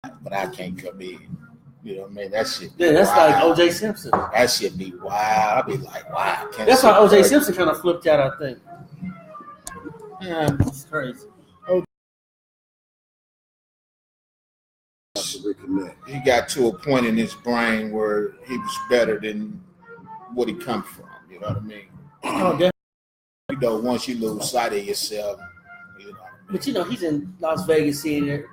but I can't come in. You know what I mean? That shit. Yeah, that's wild. like O.J. Simpson. That shit be wild. I be like, wow. That's why O.J. Simpson kind of flipped out, I think. Yeah, it's crazy. He got to a point in his brain where he was better than what he come from. You know what I mean? Oh, definitely. You know, once you lose sight of yourself, you know. But you know, he's in Las Vegas seeing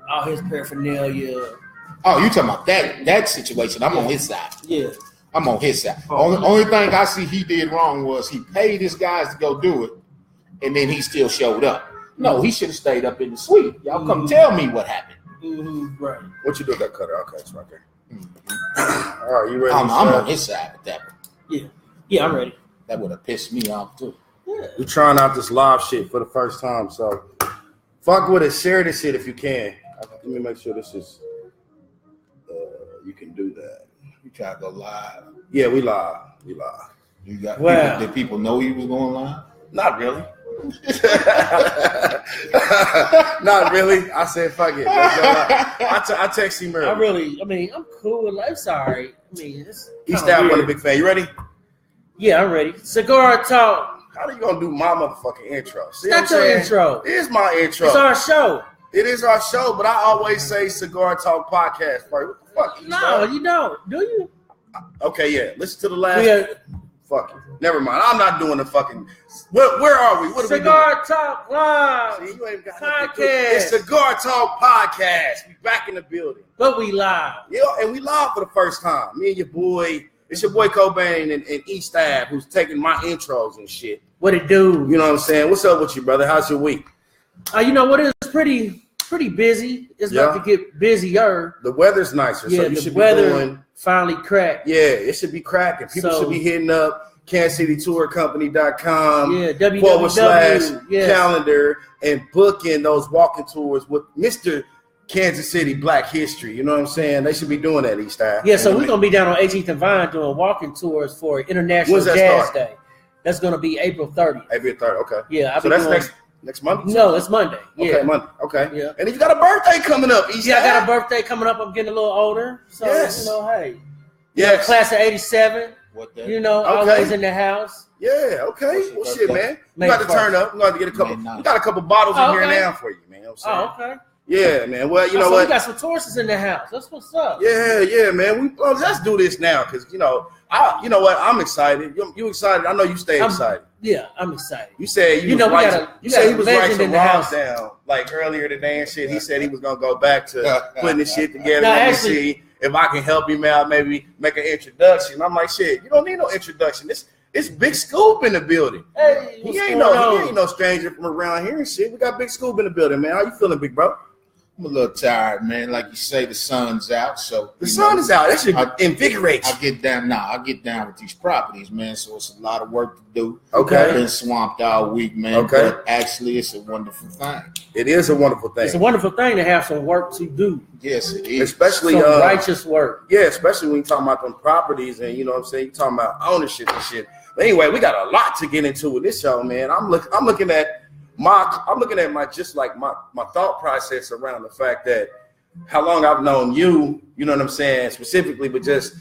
all his paraphernalia. Oh, you talking about that situation? I'm on his side. Yeah, I'm on his side. Only thing I see he did wrong was he paid his guys to go do it, and then he still showed up. No, he should have stayed up in the suite. Y'all come tell me what happened. Mm-hmm. Right. What you do with that cutter? Okay, it's right there. Mm-hmm. All right, you ready? I'm on his side with that one. Yeah, I'm ready. That would have pissed me off too. Yeah. We're trying out this live shit for the first time, so fuck with it. Share this shit if you can. Let me make sure this is. You can do that. You try to go live. Yeah, we live. You got people, did people know you was going live? Not really. Not really. I said fuck it. I text him earlier. I'm cool with life. Sorry. He's down with a big fan. You ready? Yeah, I'm ready. Cigar talk. How are you gonna do my motherfucking intro? See That's your intro. It is my intro. It's our show. It is our show, but I always say Cigar Talk Podcast. What the fuck? No, you don't. Do you? Okay, yeah. Listen to the last. Fuck you. Never mind. I'm not doing the fucking. Where are we? What are Cigar we doing? Talk Live. See, you ain't got podcast. It's Cigar Talk Podcast. We back in the building. But we live. Yeah, and we live for the first time. Me and your boy. It's your boy Cobain and East Ave who's taking my intros and shit. What it do? You know what I'm saying? What's up with you, brother? How's your week? You know what? It's pretty busy. It's about to get busier. The weather's nicer, so you should be doing. Finally cracked. Yeah, it should be cracking. People should be hitting up KansasCityTourCompany.com /calendar and booking those walking tours with Mr. Kansas City Black History. You know what I'm saying? They should be doing that each time. Yeah, so we're going to be down on 18th and Vine doing walking tours for International Jazz Day. That's going to be April 30th. April 30th, okay. Yeah, so that's next Monday? No, it's Monday. Yeah. Okay, Monday. Okay. Yeah. And then you got a birthday coming up. I got a birthday coming up. I'm getting a little older. So, hey. Yes. Class of 87. Always in the house. Yeah, okay. Well, shit, man. You got to turn up. We got to get a couple. We got a couple bottles in here now for you, man. You know what I'm saying? Okay. Yeah, man. Well, you know what? We got some Tauruses in the house. That's what's up. Yeah, man. Let's do this now because you know what? I'm excited. You excited? I know you stay excited. Yeah, I'm excited. You said you said he was writing some rhymes down like earlier today and shit. He said he was gonna go back to putting this shit together. Let me see if I can help him out. Maybe make an introduction. I'm like, shit. You don't need no introduction. It's Big Scoob in the building. Hey, he ain't no stranger from around here and shit. We got Big Scoob in the building, man. How you feeling, big bro? I'm a little tired, man. Like you say, the sun's out, so the sun is out. That should invigorate you. I get down with these properties, man. So it's a lot of work to do. Okay, I've been swamped all week, man. Okay, but actually, it's a wonderful thing. It is a wonderful thing. It's a wonderful thing to have some work to do. Yes, it is. Especially some righteous work. Yeah, especially when you're talking about them properties and you know what I'm saying. You're talking about ownership and shit. But anyway, we got a lot to get into with this show, man. I'm looking at my thought process around the fact that how long I've known you know what I'm saying, specifically, but just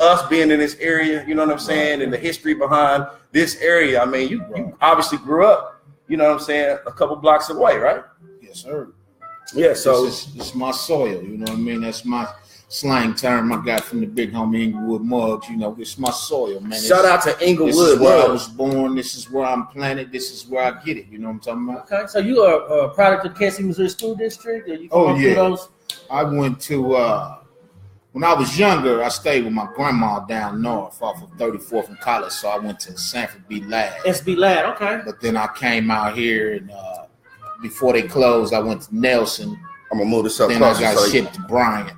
us being in this area, you know what I'm saying, and the history behind this area. I mean, you obviously grew up, you know what I'm saying, a couple blocks away, right? Yes, sir. Yeah, so it's my soil, you know what I mean? That's my slang term I got from the big homie Inglewood Muggs. You know, it's my soil, man. Shout out to Inglewood. This is where I was born. This is where I'm planted. This is where I get it. You know what I'm talking about? Okay, so you are a product of Kansas City, Missouri School District? Or you those? I went to, when I was younger, I stayed with my grandma down north off of 34th and College, so I went to Sanford B. Ladd. SB Ladd, okay. But then I came out here, and before they closed, I went to Nelson. I'm going to move this up. Then I got shipped to Bryant.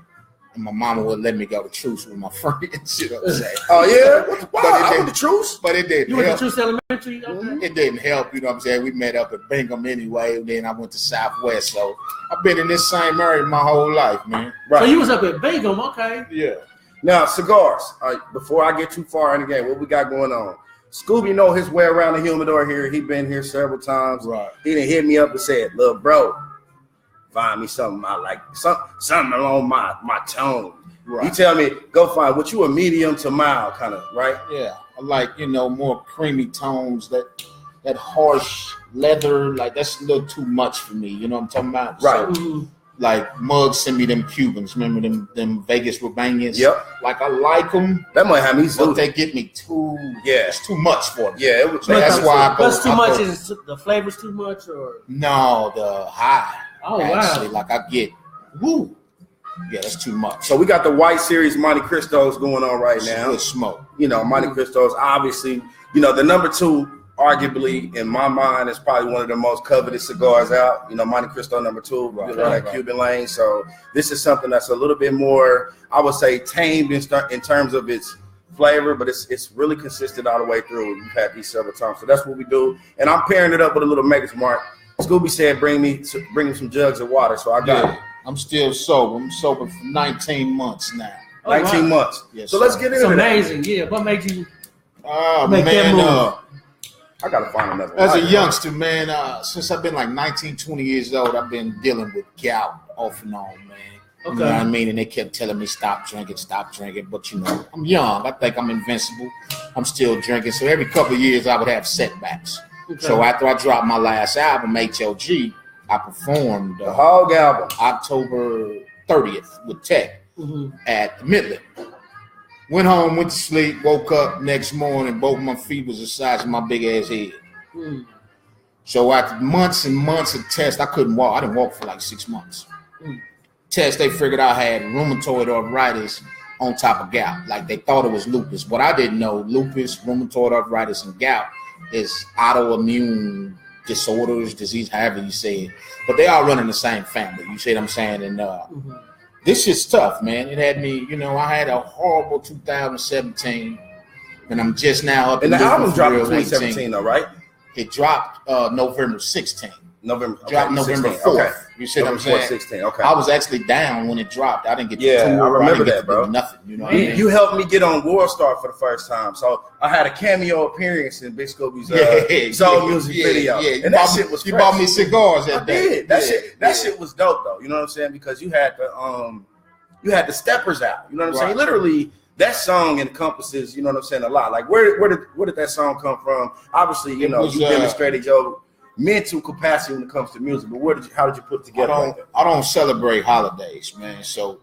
And my mama wouldn't let me go to Truce with my friends. You know what I'm saying? Oh, yeah? I went to Truce? But it didn't help. You went to Truce Elementary? Okay. It didn't help. You know what I'm saying? We met up at Bingham anyway. And then I went to Southwest. So I've been in this same area my whole life, man. Right. So you was up at Bingham, okay. Yeah. Now, cigars. Before I get too far in the game, what we got going on? Scooby know his way around the humidor here. He been here several times. Right. He done hit me up and said, look, bro, find me something I like, something along my tone. Right. You tell me, go find what you a medium to mild kind of, right? Yeah, I like, more creamy tones, that harsh leather, like that's a little too much for me. You know what I'm talking about? Right. So, like Muggs sent me them Cubans. Remember them Vegas Rubanians? Yep. Like I like them. That might have me but they get me too. Yeah, it's too much for me. Yeah, it was, so that's why I go. What's too much? Is the flavors too much or? No, the high. Oh actually, wow! Like I get woo. Yeah, that's too much. So we got the White Series Montecristos going on right now. Good smoke. Montecristos, obviously, the number 2. Arguably, in my mind, is probably one of the most coveted cigars out. Montecristo number 2, right. Cuban lane. So this is something that's a little bit more, I would say, tamed in terms of its flavor, but it's really consistent all the way through. We've had these several times, so that's what we do. And I'm pairing it up with a little Maker's Mark. Scooby said, bring me some jugs of water, so I got it. I'm still sober. I'm sober for 19 months now. 19 months. Yes, so let's get into that. It's amazing. Yeah. What made you make that move? I gotta find another. As a youngster, man, since I've been like 19, 20 years old, I've been dealing with gout off and on, man. Okay. You know what I mean? And they kept telling me stop drinking. But I'm young. I think I'm invincible. I'm still drinking. So every couple of years, I would have setbacks. Okay. So after I dropped my last album, HLG, I performed the whole album October 30th with Tech at the Midland. Went home, went to sleep, woke up next morning, both my feet was the size of my big ass head. So after months and months of tests, I couldn't walk. I didn't walk for like 6 months. Tests, they figured I had rheumatoid arthritis on top of gout. Like they thought it was lupus. What I didn't know, lupus, rheumatoid arthritis, and gout is autoimmune disorders, disease, however you say it. But they all run in the same family. You see what I'm saying? And this shit's tough, man. It had me, I had a horrible 2017, and I'm just now up. And the album dropped in 2017, though, right? It dropped November 16th. November 4th. Okay. You see what I'm saying? 16. Okay. I was actually down when it dropped. I didn't get to tour. I remember that, bro. Nothing. You know what I mean? You helped me get on Worldstar for the first time, so I had a cameo appearance in Big Scooby's soul music video. Yeah, and that shit was. You bought me cigars that day. That shit was dope, though. You know what I'm saying? Because you had the steppers out. You know what I'm saying? Literally. That song encompasses, you know what I'm saying, a lot. Like where did that song come from? Obviously, you demonstrated your mental capacity when it comes to music, but how did you put it together? I don't celebrate holidays, man. So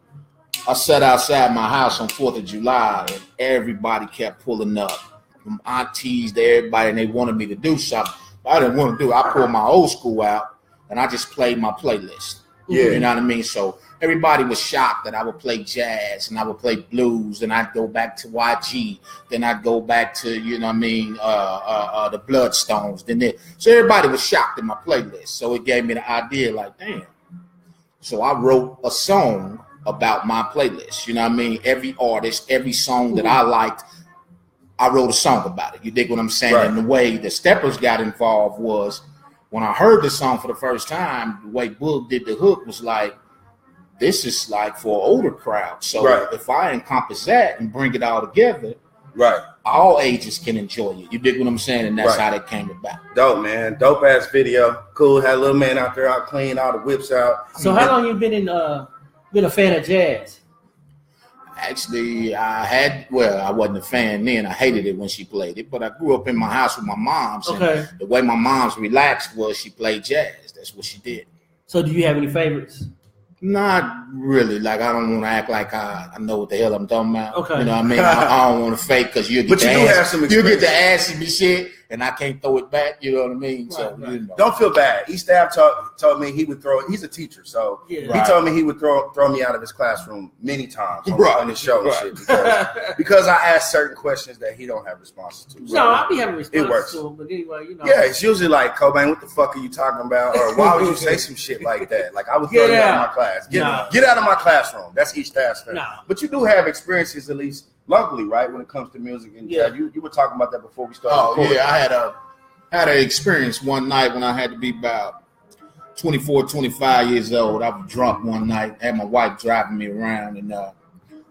I sat outside my house on 4th of July and everybody kept pulling up. From aunties to everybody, and they wanted me to do something. But I didn't want to do it. I pulled my old school out and I just played my playlist. Yeah. You know what I mean? So everybody was shocked that I would play jazz and I would play blues, and I'd go back to YG, then I'd go back to, the Bloodstones. So everybody was shocked in my playlist. So it gave me the idea, like, damn. So I wrote a song about my playlist. You know what I mean? Every artist, every song that I liked, I wrote a song about it. You dig what I'm saying? Right. And the way the steppers got involved was, when I heard the song for the first time, the way Boog did the hook was like, this is like for an older crowd. So if I encompass that and bring it all together, all ages can enjoy it. You dig what I'm saying? And that's how that came about. Dope, man. Dope ass video. Cool. Had a little man out there out clean, all the whips out. So how long you been a fan of jazz? Actually, I wasn't a fan then. I hated it when she played it, but I grew up in my house with my moms. Okay. And the way my mom's relaxed was she played jazz. That's what she did. So do you have any favorites? Not really. Like, I don't want to act like I know what the hell I'm talking about. Okay. You know what I mean? I don't want to fake, because you get the ass me shit, and I can't throw it back. You know what I mean? So don't feel bad. Staff told me he would throw. He's a teacher, so he told me he would throw me out of his classroom many times on his show and shit, because I asked certain questions that he don't have responses to. No, I'll be having responses it works. to him, but anyway, Yeah, it's usually like, Cobain, what the fuck are you talking about? Or why would you say some shit like that? Like, I would throw you out of my class. Get out of my classroom. That's each staff's thing. But you do have experiences, at least locally, right, when it comes to music. And you were talking about that before we started. Oh, yeah, I had an experience one night when I had to be about 24, 25 years old. I was drunk one night, had my wife driving me around, and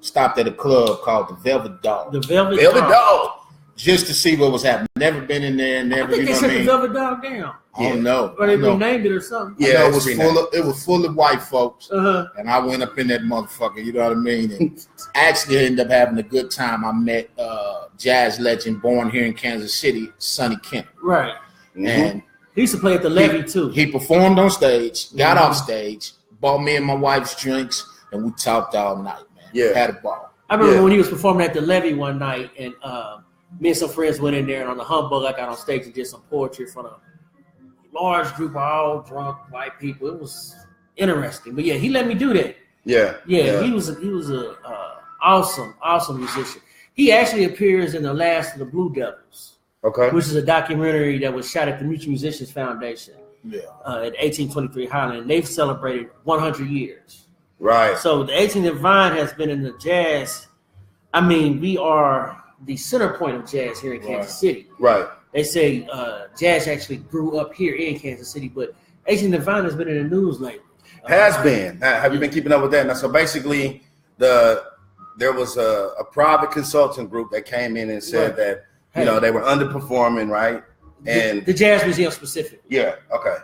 stopped at a club called the Velvet Dog. The Velvet Dog. Just to see what was happening. Never been in there, I think they shut the Velvet Dog down. I don't know. Or they renamed it or something. Yeah, it was full of white folks, and I went up in that motherfucker. You know what I mean? And actually ended up having a good time. I met jazz legend born here in Kansas City, Sonny Kemp. Right. And he used to play at the Levee too. He performed on stage, got off stage, bought me and my wife's drinks, and we talked all night, man. Yeah. Had a ball. I remember when he was performing at the Levee one night, and me and some friends went in there, and on the humbug, I got on stage and did some poetry in front of a large group of all drunk white people. It was interesting, but yeah, he let me do that. Yeah. He was a awesome musician. He actually appears in The Last of the Blue Devils, which is a documentary that was shot at the Mutual Musicians Foundation at 1823 Highland. They've celebrated 100 years. Right. So the 18th Vine has been in the jazz. I mean, we are the center point of jazz here in Kansas City. Right. They say jazz actually grew up here in Kansas City, but 18th Vine has been in the news lately. Has been. Have you been keeping up with that? Now, so basically, there was a private consulting group that came in and said that they were underperforming, right? And the Jazz Museum specifically. Yeah. Okay.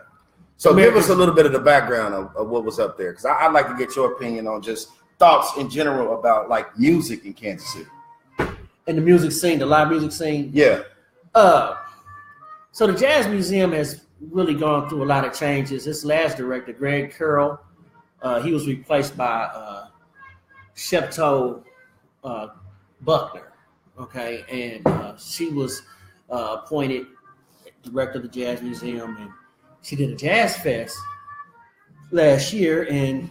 So give us a little bit of the background of what was up there, because I'd like to get your opinion on just thoughts in general about like music in Kansas City. And the music scene, the live music scene. Yeah. So the Jazz Museum has really gone through a lot of changes. This last director, Greg Carroll, he was replaced by Shepto Buckner. Okay, and she was appointed director of the Jazz Museum, and she did a jazz fest last year, and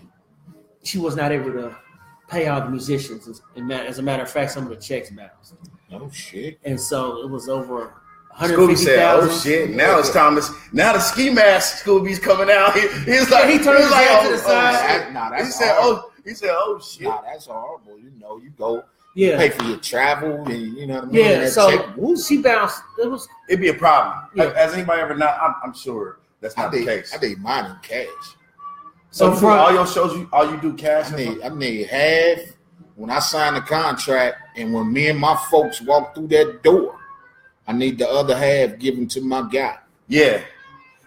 she was not able to pay all the musicians. And as a matter of fact, some of the checks bounced. Oh shit! And so it was over Scooby said, "Oh shit! Now it's Thomas. Now the ski mask Scooby's coming out." He's like, he turned his head to the side. He said, "Oh shit! Nah, that's horrible. You know, you go, yeah, pay for your travel, and you know what I mean." Yeah, so she bounced. It'd be a problem. Yeah. Has anybody ever not? I'm sure that's not the case. I need mine in cash. So for all your shows, all you do cash. I need half when I sign the contract, and when me and my folks walk through that door. I need the other half given to my guy. Yeah.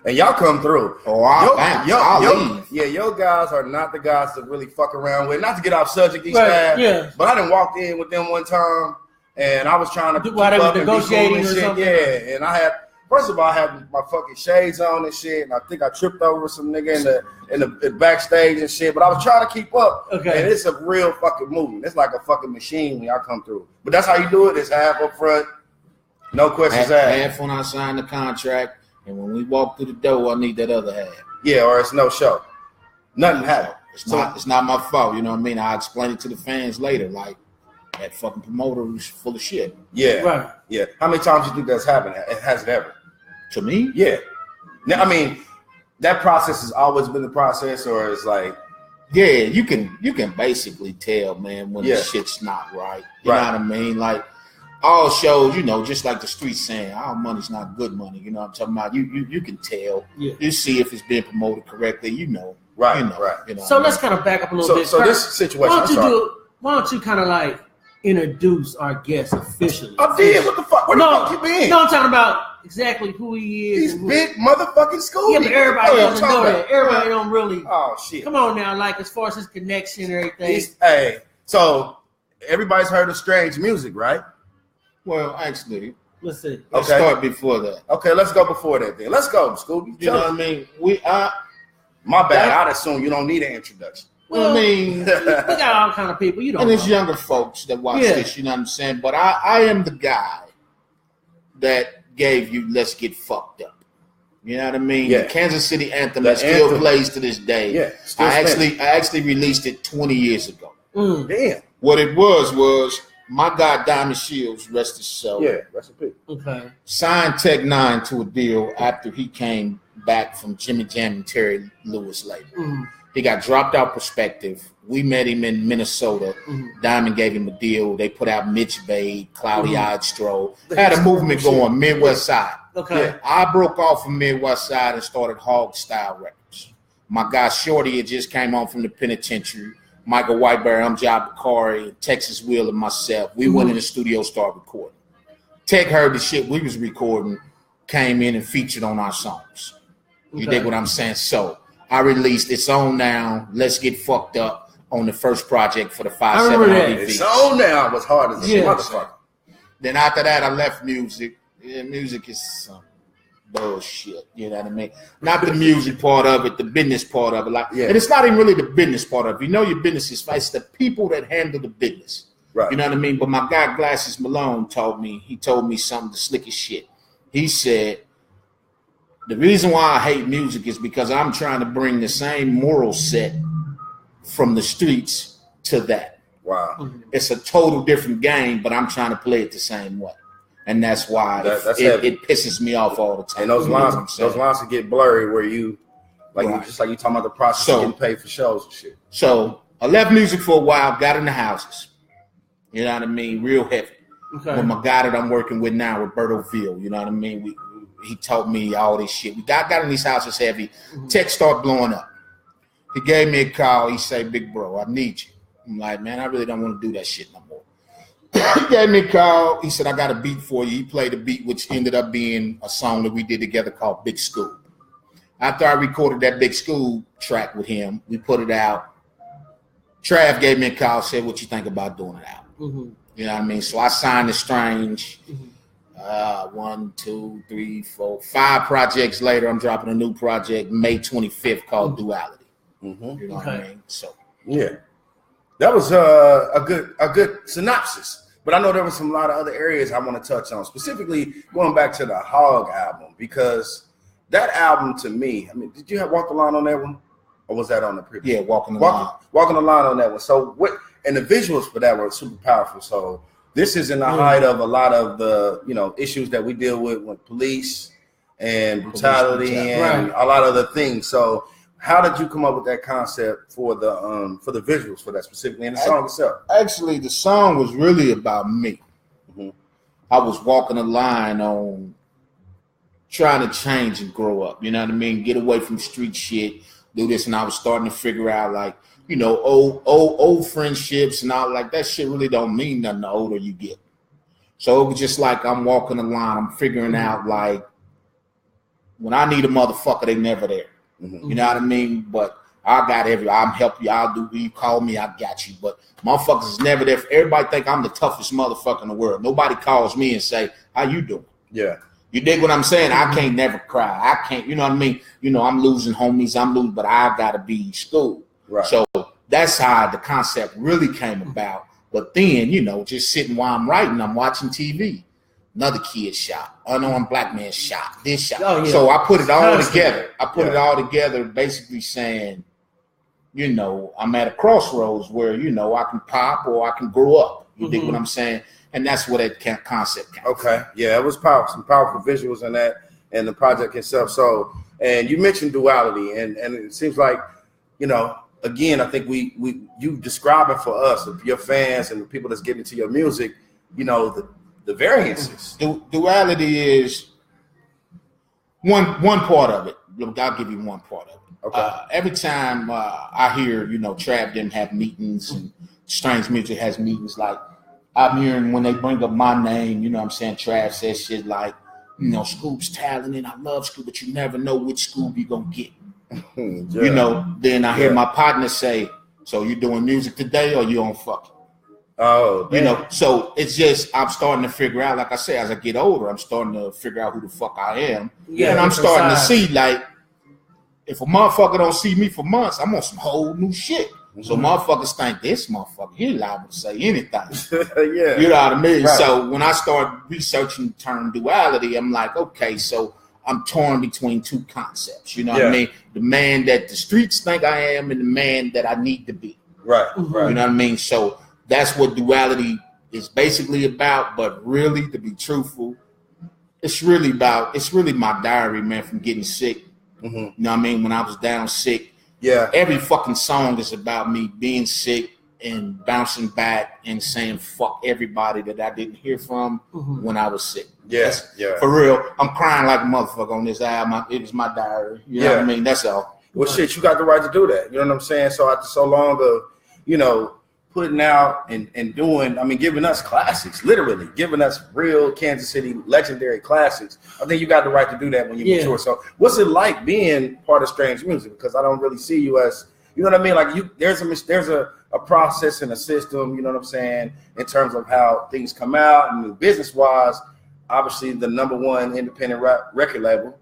And y'all come through. Oh, I'll leave. Yeah, your guys are not the guys to really fuck around with. Not to get off subject, but I done walked in with them one time, and I was trying to keep up and negotiating and or shit. something. Yeah, and I had, first of all, I had my fucking shades on and shit, and I think I tripped over some nigga in the backstage and shit, but I was trying to keep up. Okay. And it's a real fucking movement. It's like a fucking machine when y'all come through. But that's how you do it. It's half up front. No questions asked. Half when I sign the contract, and when we walk through the door, I need that other half. Yeah, or it's no show. Nothing happened. It's not my fault. You know what I mean? I'll explain it to the fans later. Like that fucking promoter was full of shit. Yeah, right. Yeah. How many times do you think that's happened? Has it ever? To me? Yeah. Now, I mean, that process has always been the process, or it's like. Yeah, you can basically tell, man, when the shit's not right. You know what I mean? Like. All shows, you know, just like the streets saying, our money's not good money. You know what I'm talking about? You can tell. Yeah. You see if it's being promoted correctly, you know. Right, you know, right. You know so let's kind of back up a little bit. So this situation, why don't you kind of like introduce our guest officially? I did. What the fuck? Where the fuck you been? No, I'm talking about exactly who he is. He's big motherfucking Scoob. Yeah, but everybody doesn't know that. Everybody don't really. Oh, shit. Come on now, like as far as his connection and everything. Hey, so everybody's heard of Strange Music, right? Well, actually, let's start before that. Okay, let's go before that then. Let's go, Scooby. You know what I mean? My bad. I'd assume you don't need an introduction. Well, I mean, we got all kind of people. You don't. And it's younger folks that watch this. You know what I'm saying? But I am the guy that gave you "Let's Get Fucked Up." You know what I mean? Yeah. The Kansas City anthem that still plays to this day. Yeah. I actually released it 20 years ago. Damn. What it was. My guy Diamond Shields, rest his soul. Yeah, rest in peace. Okay. Signed Tech Nine to a deal after he came back from Jimmy Jam and Terry Lewis label. Mm-hmm. He got dropped out Perspective. We met him in Minnesota. Mm-hmm. Diamond gave him a deal. They put out Mitch Bay, Cloudy Eyed Stroll. Had a movement going, Midwest Side. Okay. Yeah. I broke off from Midwest Side and started Hog Style Records. My guy Shorty had just came home from the penitentiary. Michael Whiteberry, I'm Job Bakari, Texas Will, and myself. We went in the studio, started recording. Tech heard the shit we was recording, came in and featured on our songs. You dig what I'm saying? So I released It's On Now, Let's Get Fucked Up on the first project for the 5-7 RDV. It's On Now was hard as a motherfucker. Then after that, I left music. Yeah, music is some bullshit. You know what I mean? Not the music part of it, the business part of it. And it's not even really the business part of it. You know your business is it's the people that handle the business. Right. You know what I mean? But my guy Glasses Malone told me something the slickest shit. He said, the reason why I hate music is because I'm trying to bring the same moral set from the streets to that. Wow. It's a total different game, but I'm trying to play it the same way. And that's why it pisses me off all the time. And those lines will get blurry where you, just like you talking about the process of getting paid for shows and shit. So I left music for a while, got into houses. You know what I mean? Real heavy. Okay. With my guy that I'm working with now, Roberto Ville, you know what I mean? He told me all this shit. We got in these houses heavy. Tech start blowing up. He gave me a call. He said, big bro, I need you. I'm like, man, I really don't want to do that shit no more. He gave me a call. He said, I got a beat for you. He played a beat, which ended up being a song that we did together called Big Scoob. After I recorded that Big Scoob track with him, we put it out. Trav gave me a call, said, what you think about doing it out? You know what I mean? So I signed to Strange. 1, 2, 3, 4, 5 projects later, I'm dropping a new project May 25th called Duality. You know what I mean? So that was a good synopsis. But I know there was a lot of other areas I want to touch on, specifically going back to the Hog album, because that album to me, I mean, did you have Walk the Line on that one? Or was that on the previous? Yeah, Walking the Line. Walking the Line on that one. So what? And the visuals for that were super powerful. So this is in the height of a lot of the issues that we deal with police and brutality and a lot of the things. So how did you come up with that concept for the visuals for that specifically and the song itself? Actually, the song was really about me. I was walking a line on trying to change and grow up. You know what I mean? Get away from street shit, do this, and I was starting to figure out old friendships and all like that shit really don't mean nothing the older you get. So it was just like I'm walking the line. I'm figuring out when I need a motherfucker, they never there. You know what I mean? But I got I'm help you. I'll do. You call me, I got you. But motherfuckers is never there. Everybody think I'm the toughest motherfucker in the world. Nobody calls me and say, "How you doing?" Yeah. You dig what I'm saying? I can't never cry. I can't. You know what I mean? I'm losing homies. but I gotta be school. Right. So that's how the concept really came about. But then, just sitting while I'm writing, I'm watching TV. Another kid shot. Unarmed black man shot. This shot. Oh, yeah. So I put it all together. It all together basically saying, I'm at a crossroads where, I can pop or I can grow up. You dig what I'm saying? And that's where that concept came from. Yeah, it was powerful. Some powerful visuals in that and the project itself. So, and you mentioned Duality, and it seems like, again, I think you describe it for us, your fans and the people that's getting to your music, the variances. Duality is one part of it. I'll give you one part of it. Okay. Every time I hear, Trav didn't have meetings and Strange Music has meetings, like I'm hearing when they bring up my name, Trav says shit like, Scoob's talented. I love Scoob, but you never know which Scoob you're going to get. Then I hear my partner say, so you doing music today or you on fucking? Oh, damn. So it's just, I'm starting to figure out, like I say, as I get older, I'm starting to figure out who the fuck I am. Yeah, and I'm starting to see, if a motherfucker don't see me for months, I'm on some whole new shit. So motherfuckers think this motherfucker, he liable to say anything. Yeah. You know what I mean? Right. So when I start researching the term duality, I'm like, okay, so I'm torn between two concepts. You know what I mean? The man that the streets think I am and the man that I need to be. Right. You know what I mean? So that's what duality is basically about. But really, to be truthful, it's really my diary, man, from getting sick. You know what I mean? When I was down sick. Yeah. Every fucking song is about me being sick and bouncing back and saying fuck everybody that I didn't hear from when I was sick. Yes. Yeah. For real. I'm crying like a motherfucker on this album. It is my diary. You know what I mean? That's all. Well, shit, you got the right to do that. You know what I'm saying? So after so long of, putting out and doing, I mean, giving us classics, literally giving us real Kansas City legendary classics. I think you got the right to do that when you mature. So what's it like being part of Strange Music? Because I don't really see you as, you know what I mean? Like there's a process and a system, you know what I'm saying, in terms of how things come out. And business wise, obviously the #1 independent record label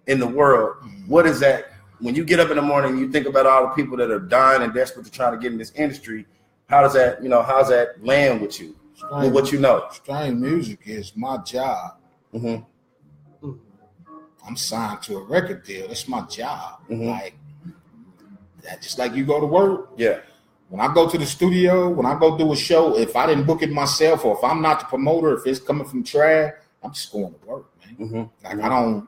in the world. What is that? When you get up in the morning, you think about all the people that are dying and desperate to try to get in this industry. How's that land with you? With what you know? Strange Music is my job. Mm-hmm. I'm signed to a record deal. That's my job. Mm-hmm. Like that, just like you go to work. Yeah. When I go to the studio, when I go do a show, if I didn't book it myself, or if I'm not the promoter, if it's coming from Trav, I'm just going to work, man. Mm-hmm. Like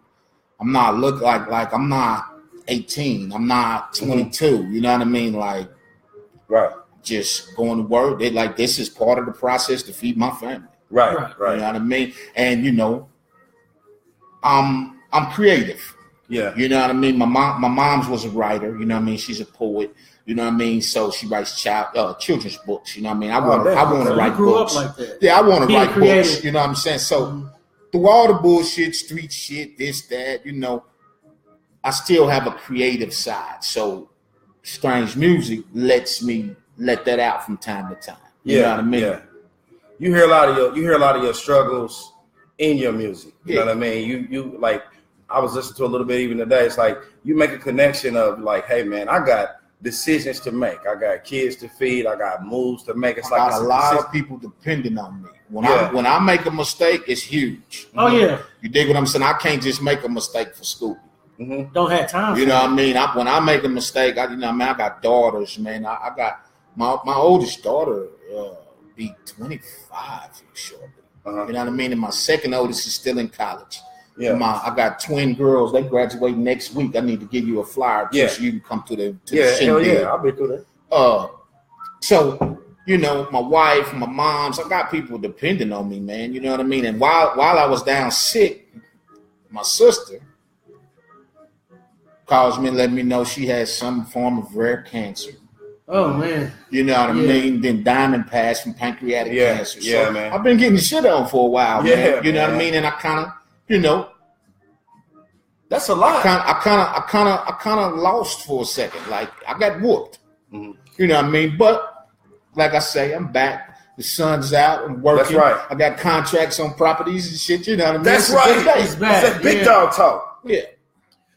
I'm not look like I'm not 18. I'm not 22. Mm-hmm. You know what I mean? Like, right. Just going to work. They like, this is part of the process to feed my family. Right. You know what I mean? And I'm creative. Yeah. You know what I mean? My mom's was a writer. You know what I mean? She's a poet. You know what I mean? So she writes children's books. You know what I mean? I want to write books. Up like that. Yeah, I want to write creative. books. You know what I'm saying? So through all the bullshit, street shit, this, that, I still have a creative side. So Strange Music lets me let that out from time to time. You know what I mean? Yeah. You hear a lot of your struggles in your music. You know what I mean? You like, I was listening to a little bit even today. It's like you make a connection of like, hey man, I got decisions to make. I got kids to feed. I got moves to make. It's like a lot of people depending on me. When I make a mistake, it's huge. Oh yeah. You dig what I'm saying? I can't just make a mistake for Scoob. Mm-hmm. Don't have time. You know what I mean? When I make a mistake, I got daughters, man. I got my oldest daughter be 25 shortly. You know what I mean? And my second oldest is still in college. Yeah. I got twin girls. They graduate next week. I need to give you a flyer so you can come to the hell yeah, I'll be through that. So my wife, my moms, I got people depending on me, man. You know what I mean? And while I was down sick, my sister calls me and let me know she has some form of rare cancer. Oh man. You know what I mean? Then diamond pass from pancreatic cancer. Yeah, so man. I've been getting shit on for a while, man. You know what I mean? And I kind of, that's a lot. I kind of lost for a second. Like I got whooped. Mm-hmm. You know what I mean? But like I say, I'm back. The sun's out. I'm working. That's right. I got contracts on properties and shit. You know what I mean? That's right. That's that big dog talk. Yeah.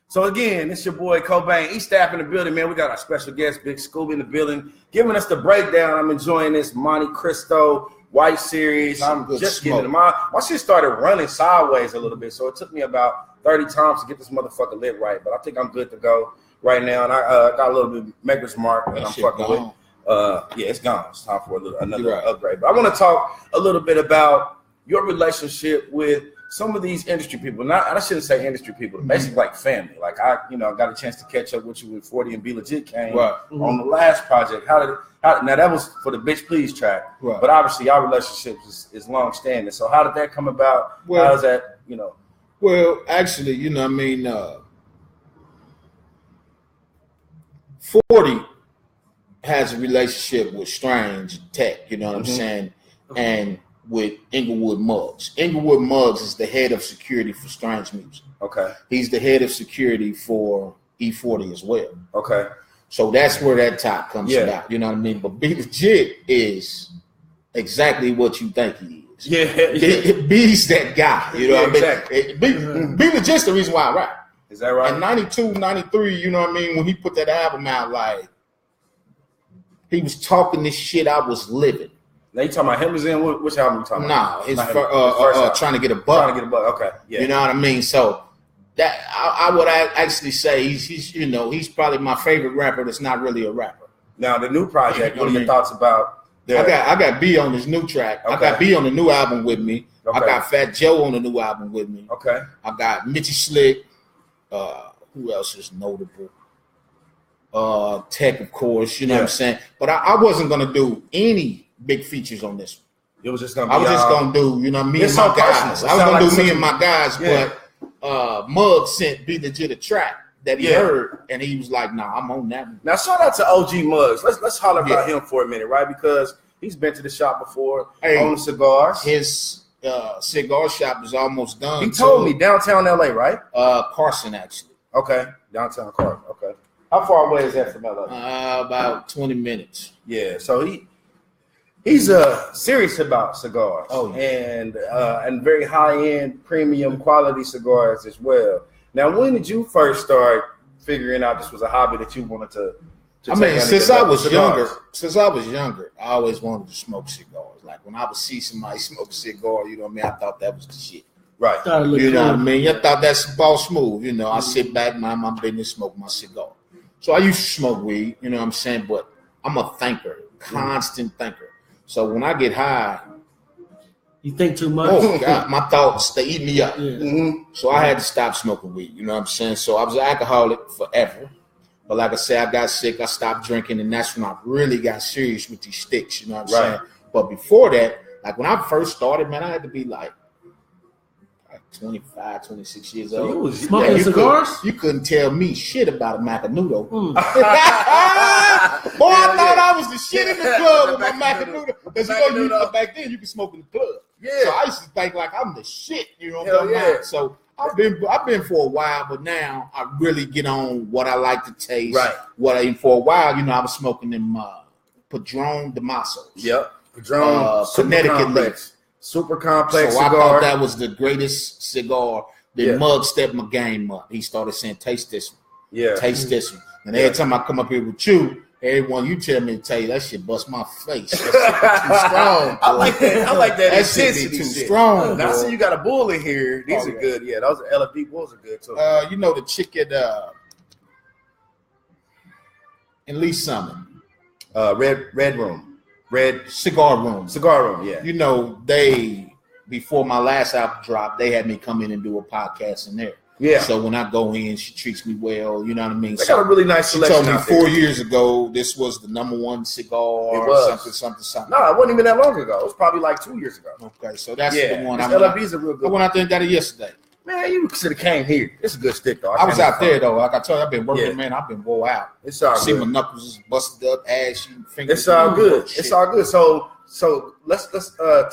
So again, it's your boy Cobain, East Staff in the building, man. We got our special guest, Big Scoob, in the building, giving us the breakdown. I'm enjoying this Montecristo White Series. I'm just getting it. My shit started running sideways a little bit, so it took me about 30 times to get this motherfucker lit right. But I think I'm good to go right now, and I got a little bit of Maker's Mark that I'm fucking with. It's gone. It's time for another upgrade. But I want to talk a little bit about your relationship with some of these industry people. I shouldn't say industry people, basically like family. Like I got a chance to catch up with you when 40 and Be Legit came on the last project. Now that was for the Bitch Please track, but obviously our relationship is long standing. So how did that come about? Well, how does that, Well, actually, 40 has a relationship with Strange Tech, you know what I'm saying? And with Inglewood Muggs. Inglewood Muggs is the head of security for Strange Music. Okay. He's the head of security for E40 as well. Okay. So that's where that top comes about. You know what I mean? But Be Legit is exactly what you think he is. Yeah. B's that guy. You know what exactly. I mean? Be Legit's the reason why I rap. Is that right? In 92, 93, you know what I mean? When he put that album out, like, he was talking this shit I was living. Now you talking about him? Is in which album you talking about? Nah, his first Trying to Get a Buck. Trying to Get a Buck. Okay, yeah. You know what I mean? So that I would actually say he's probably my favorite rapper that's not really a rapper. Now the new project. What are your thoughts about? I got B on his new track. Okay. I got B on the new album with me. Okay. I got Fat Joe on the new album with me. Okay. I got Mitchie Slick. Who else is notable? Tech, of course. You know what I'm saying? But I wasn't gonna do any big features on this one. It was just gonna be I was just gonna do, me and my guys. I was gonna do me and my guys, but Muggs sent Be Legit a track that he heard, and he was like, "Nah, I'm on that one." Now, shout out to OG Muggs. Let's holler about him for a minute, right? Because he's been to the shop before, on cigars. His cigar shop is almost done. He told me downtown LA, right? Carson, actually. Okay, downtown Carson. Okay, how far away is that from LA? About 20 minutes. Yeah, so he's serious about cigars. And very high end, premium quality cigars as well. Now, when did you first start figuring out this was a hobby that you wanted to since I was younger, I always wanted to smoke cigars. Like when I would see somebody smoke a cigar, you know what I mean? I thought that was the shit. Right. You know what I mean? I thought that's boss move. You know, I sit back, mind my business, smoke my cigar. So I used to smoke weed, you know what I'm saying? But I'm a thinker, constant thinker. So when I get high, you think too much? Oh, God, my thoughts, they eat me up. Yeah. Mm-hmm. So I had to stop smoking weed, you know what I'm saying? So I was an alcoholic forever. But like I said, I got sick, I stopped drinking, and that's when I really got serious with these sticks, you know what I'm saying? But before that, like when I first started, man, I had to be like 25, 26 years old. You was smoking cigars? You couldn't tell me shit about a Macanudo. Boy, I thought I was the shit in the club with my Macanudo. Because you know, back then you could smoke in the club. Yeah. So I used to think like I'm the shit, you know what I'm talking about? So I've been for a while, but now I really get on what I like to taste. Right. For a while, you know, I was smoking them Padron Damasos. Yep. Padron Connecticut leaf. Super complex so cigar. I thought that was the greatest cigar. Then Mug stepped my game up. He started saying, "Taste this one. Yeah. Taste this one." And every time I come up here with you, everyone you tell me to tell you that shit bust my face. That shit too strong. I like that. I like that. That shit be too strong. Now, see, you got a bull in here. These are good. Yeah, those LFD bulls are good too. You know the chick at in Lee Summit, Red Cigar Room. Yeah. You know, before my last album dropped, they had me come in and do a podcast in there. Yeah. So when I go in, she treats me well. You know what I mean? They got a really nice selection. She told me 4 years ago this was the #1 cigar. It was. Something. No, it wasn't even that long ago. It was probably like 2 years ago. Okay, so that's the one. LFD's a real good one. I went out there and got it yesterday. Man, you should have came here. It's a good stick, though. I was out there, though. Like I told you, I've been working, man. I've been wore out. It's all good. See my knuckles is busted up, ashy, fingers. It's all good. It's all good. So let's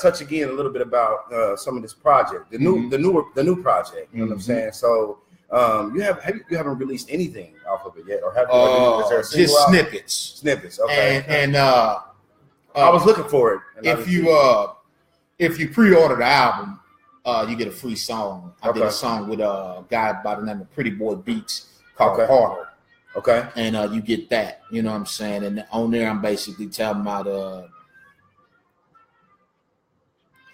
touch again a little bit about some of this project, the new project. You know what I'm saying? So you haven't released anything off of it yet, or have you? Is there a single just out? Snippets. Okay. And I was looking for it. If you pre-order the album, you get a free song. I did a song with a guy by the name of Pretty Boy Beats called Harder. Okay. And you get that. You know what I'm saying? And on there, I'm basically talking about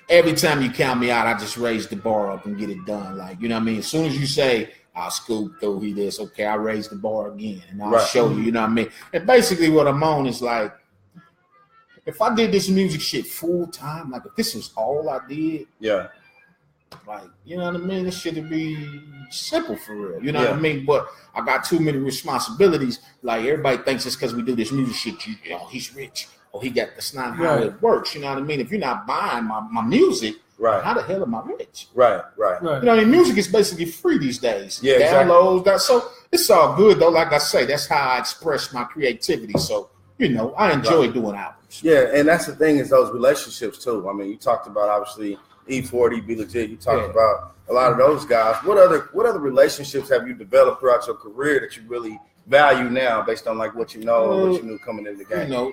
every time you count me out, I just raise the bar up and get it done. Like, you know what I mean? As soon as you say, I'll Scoob through he this, okay, I raise the bar again and I'll show you know what I mean? And basically what I'm on is like, if I did this music shit full time, like if this was all I did, like, you know what I mean? This shit would be simple for real. You know what I mean? But I got too many responsibilities. Like everybody thinks it's because we do this music shit, you know, he's rich. Or he got that's not how it works. You know what I mean? If you're not buying my music, how the hell am I rich? Right. You know what I mean? Music is basically free these days. Yeah, downloads. Exactly. So it's all good though. Like I say, that's how I express my creativity. So, you know, I enjoy doing albums. Yeah, and that's the thing is those relationships too. I mean, you talked about obviously E40, Be Legit. You talked about a lot of those guys. What other relationships have you developed throughout your career that you really value now, based on like what you know and what you knew coming into the game? You know,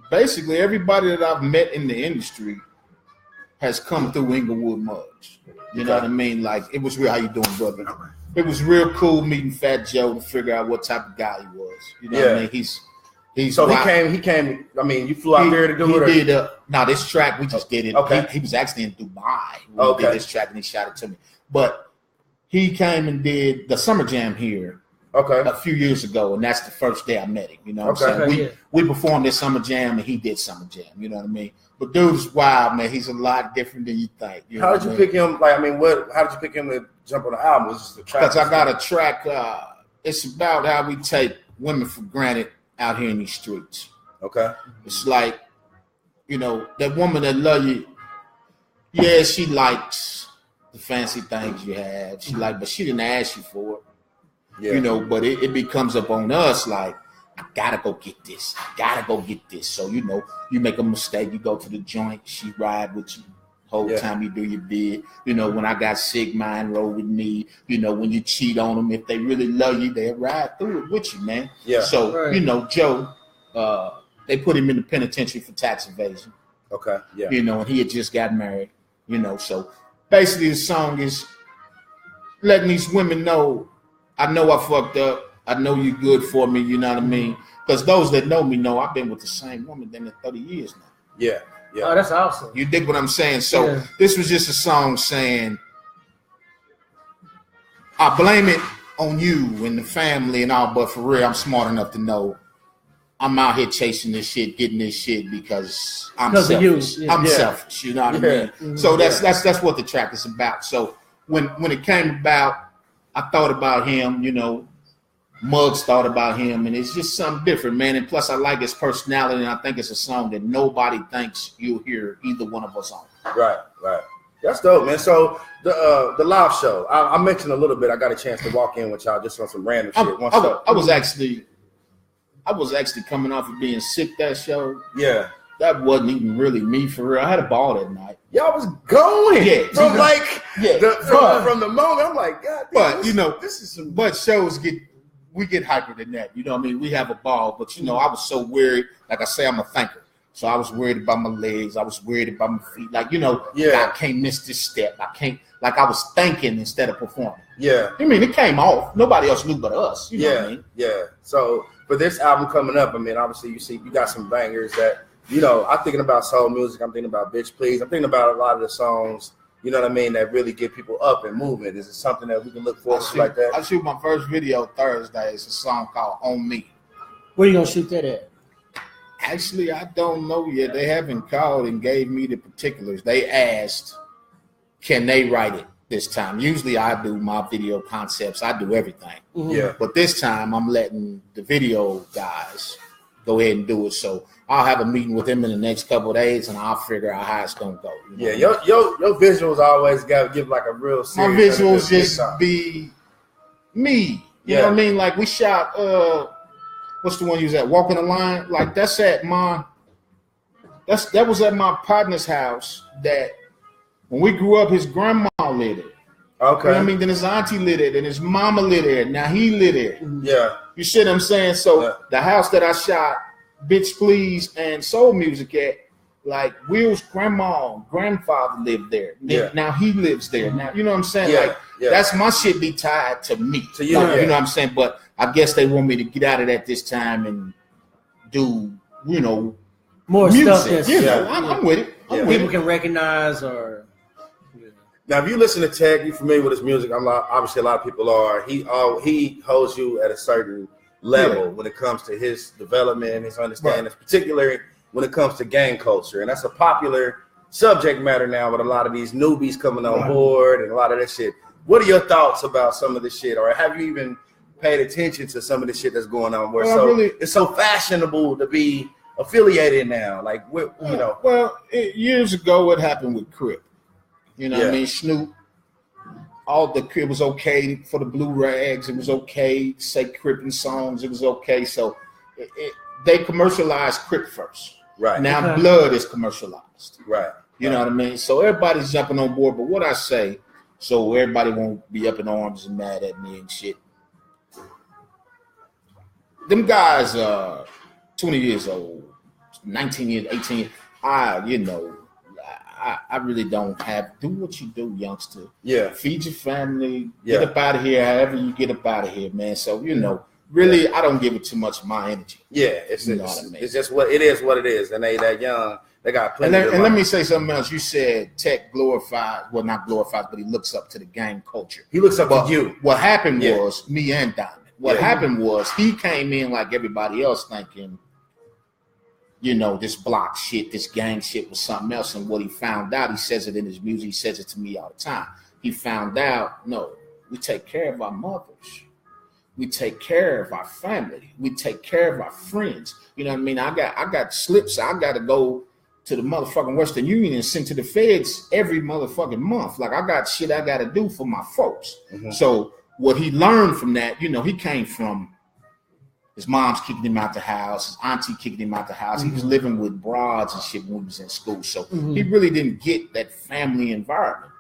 basically everybody that I've met in the industry has come through Inglewood Muggs. You know what I mean? Like it was real. How you doing, brother? It was real cool meeting Fat Joe to figure out what type of guy he was. You know what I mean? He's so he came. I mean, you flew out there to do it. He did. Now this track we just did it. Okay. He was actually in Dubai when we did this track and he shot it to me. But he came and did the Summer Jam here. A few years ago, and that's the first day I met him. You know what I'm saying? We performed at Summer Jam, and he did Summer Jam. You know what I mean? But dude's wild, man. He's a lot different than you think. You how did you pick him? Like, I mean, how did you pick him to jump on the album? Was this a track? Because I got a track. It's about how we take women for granted out here in these streets. Okay. It's like, you know, that woman that love you. Yeah, she likes the fancy things you have. She but she didn't ask you for it. you know, but it becomes up on us like, I gotta go get this. So, you know, you make a mistake, you go to the joint, she ride with you whole time you do your bid. You know, when I got sick, mine roll with me. You know, when you cheat on them, if they really love you, they'll ride through it with you, man. Yeah. So, you know, Joe, they put him in the penitentiary for tax evasion. Okay. Yeah. You know, and he had just got married, you know. So basically the song is letting these women know, I know I fucked up. I know you're good for me, you know what I mean? Because those that know me know I've been with the same woman than 30 years now. Yeah, yeah. Oh, that's awesome. You dig what I'm saying? So this was just a song saying, I blame it on you and the family and all, but for real, I'm smart enough to know I'm out here chasing this shit, getting this shit because I'm selfish. I'm selfish, you know what I mean? Mm-hmm. So that's what the track is about. So when it came about, I thought about him, you know, Muggs thought about him, and it's just something different, man. And plus, I like his personality, and I think it's a song that nobody thinks you'll hear either one of us on. Right. That's dope, man. So the live show, I mentioned a little bit. I got a chance to walk in with y'all just on some random shit. I was actually coming off of being sick that show. Yeah. That wasn't even really me for real. I had a ball that night. Y'all was going. Yeah. From the moment, I'm like, God damn, but you know, this is some. But shows get hyper than that. You know what I mean? We have a ball, but you know, I was so worried. Like I say, I'm a thinker. So I was worried about my legs. I was worried about my feet. Like, you know, I can't miss this step. I can't, like I was thinking instead of performing. Yeah. I mean, it came off. Nobody else knew but us. You know what I mean? Yeah. So for this album coming up, I mean, obviously you got some bangers that, you know, I'm thinking about soul music. I'm thinking about Bitch Please. I'm thinking about a lot of the songs, you know what I mean, that really get people up and moving. Is it something that we can look forward to like that? I shoot my first video Thursday. It's a song called On Me. Where are you going to shoot that at? Actually, I don't know yet. They haven't called and gave me the particulars. They asked, can they write it this time? Usually I do my video concepts. I do everything. Mm-hmm. Yeah. But this time I'm letting the video guys go ahead and do it. So I'll have a meeting with them in the next couple of days, and I'll figure out how it's gonna go. You know? Your visuals always got to give like a real serious. My visuals just be me. You know what I mean? Like we shot. What's the one you was at? Walking the Line. Like that's at my. That was at my partner's house. That when we grew up, his grandma lived it. Okay. You know what I mean? Then his auntie lived it, and his mama lived there. Now he lived there. Yeah. You see what I'm saying? So the house that I shot Bitch Please and Soul Music at, like Will's grandfather lived there. Yeah. Now he lives there. Now you know what I'm saying? That's my shit be tied to me. To you, like, you know what I'm saying? But I guess they want me to get out of that this time and do, you know, more music. stuff that's I'm with it. People can recognize or. Now, if you listen to Tech, you're familiar with his music. Obviously, a lot of people are. He holds you at a certain level when it comes to his development and his understanding, particularly when it comes to gang culture. And that's a popular subject matter now with a lot of these newbies coming on board and a lot of that shit. What are your thoughts about some of this shit? Or have you even paid attention to some of the shit that's going on where it's so fashionable to be affiliated now? Like, you know. Well, years ago, what happened with Crip? You know what I mean? Snoop. It was okay for the Blue Rags. It was okay to say Crippin' songs. It was okay. So they commercialized Crip first. Right. Now Blood is commercialized. Right. You know what I mean? So everybody's jumping on board. But what I say, so everybody won't be up in arms and mad at me and shit. Them guys are 20 years old, 19 years, 18 years. I really don't do what you do, youngster. Yeah. Feed your family. Get up out of here however you get up out of here, man. So, you know, really, I don't give it too much of my energy. Yeah. It's just what it is. And they that young, they got plenty and let me say something else. You said Tech glorified, well, not glorified, but he looks up to the gang culture. He looks up to you. What happened was, me and Diamond, what happened was he came in like everybody else thinking, you know, this block shit, this gang shit was something else. And what he found out, he says it in his music, he says it to me all the time. He found out, no, we take care of our mothers. We take care of our family. We take care of our friends. You know what I mean? I got slips. I got to go to the motherfucking Western Union and send to the feds every motherfucking month. Like I got shit I got to do for my folks. Mm-hmm. So what he learned from that, you know, he came from his mom's kicking him out the house, his auntie kicking him out the house. He was living with broads and shit when he was in school. So he really didn't get that family environment.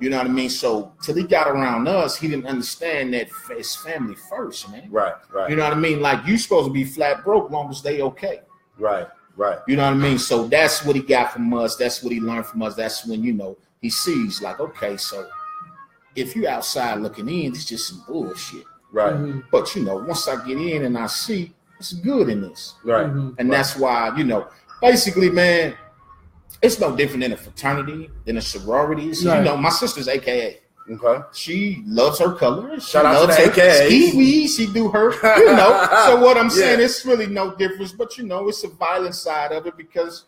You know what I mean? So till he got around us, he didn't understand that it's family first, man. Right. You know what I mean? Like, you supposed to be flat broke long as they okay. Right. You know what I mean? So that's what he got from us. That's what he learned from us. That's when, you know, he sees like, okay, so if you outside looking in, it's just some bullshit. Right. But, you know, once I get in and I see it's good in this. Right. And that's why, you know, basically, man, it's no different than a fraternity, than a sorority. So, you know, my sister's AKA. Okay. She loves her colors. Shout out to the AKA. She do her, you know. So what I'm saying, it's really no difference. But, you know, it's a violent side of it because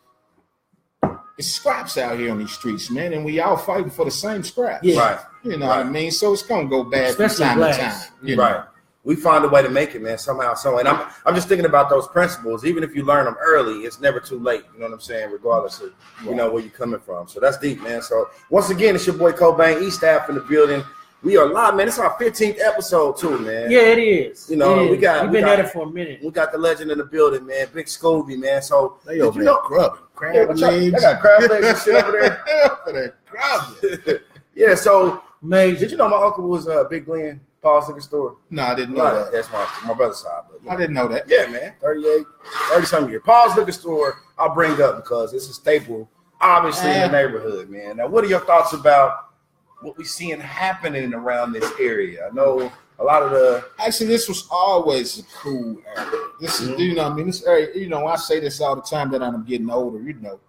it's scraps out here on these streets, man. And we all fighting for the same scraps. Yeah. Right. You know what I mean? So it's going to go bad from Especially time black. to time. You Right. know? We find a way to make it, man, somehow. So, and I'm just thinking about those principles. Even if you learn them early, it's never too late. You know what I'm saying? Regardless of you know where you're coming from. So that's deep, man. So once again, it's your boy Cobain, East Staff in the building. We are live, man. It's our 15th episode too, man. Yeah, it is. You know, we've been at it for a minute. We got the legend in the building, man. Big Scooby, man. So They over there crubbing. Crab legs. They got crab legs and shit over there. They're crubbing. Yeah. So Amazing. did you know my uncle was Big Glenn, Paul's liquor store? No, I didn't know Right. that. That's my brother's side. But, I didn't know that. Yeah, man. 30-something years. Paul's liquor store, I'll bring up because it's a staple, obviously, in the neighborhood, man. Now, what are your thoughts about what we're seeing happening around this area? I know a lot of the... Actually, this was always a cool area. This is, you know, I mean, this area, you know, I say this all the time that I'm getting older, you know.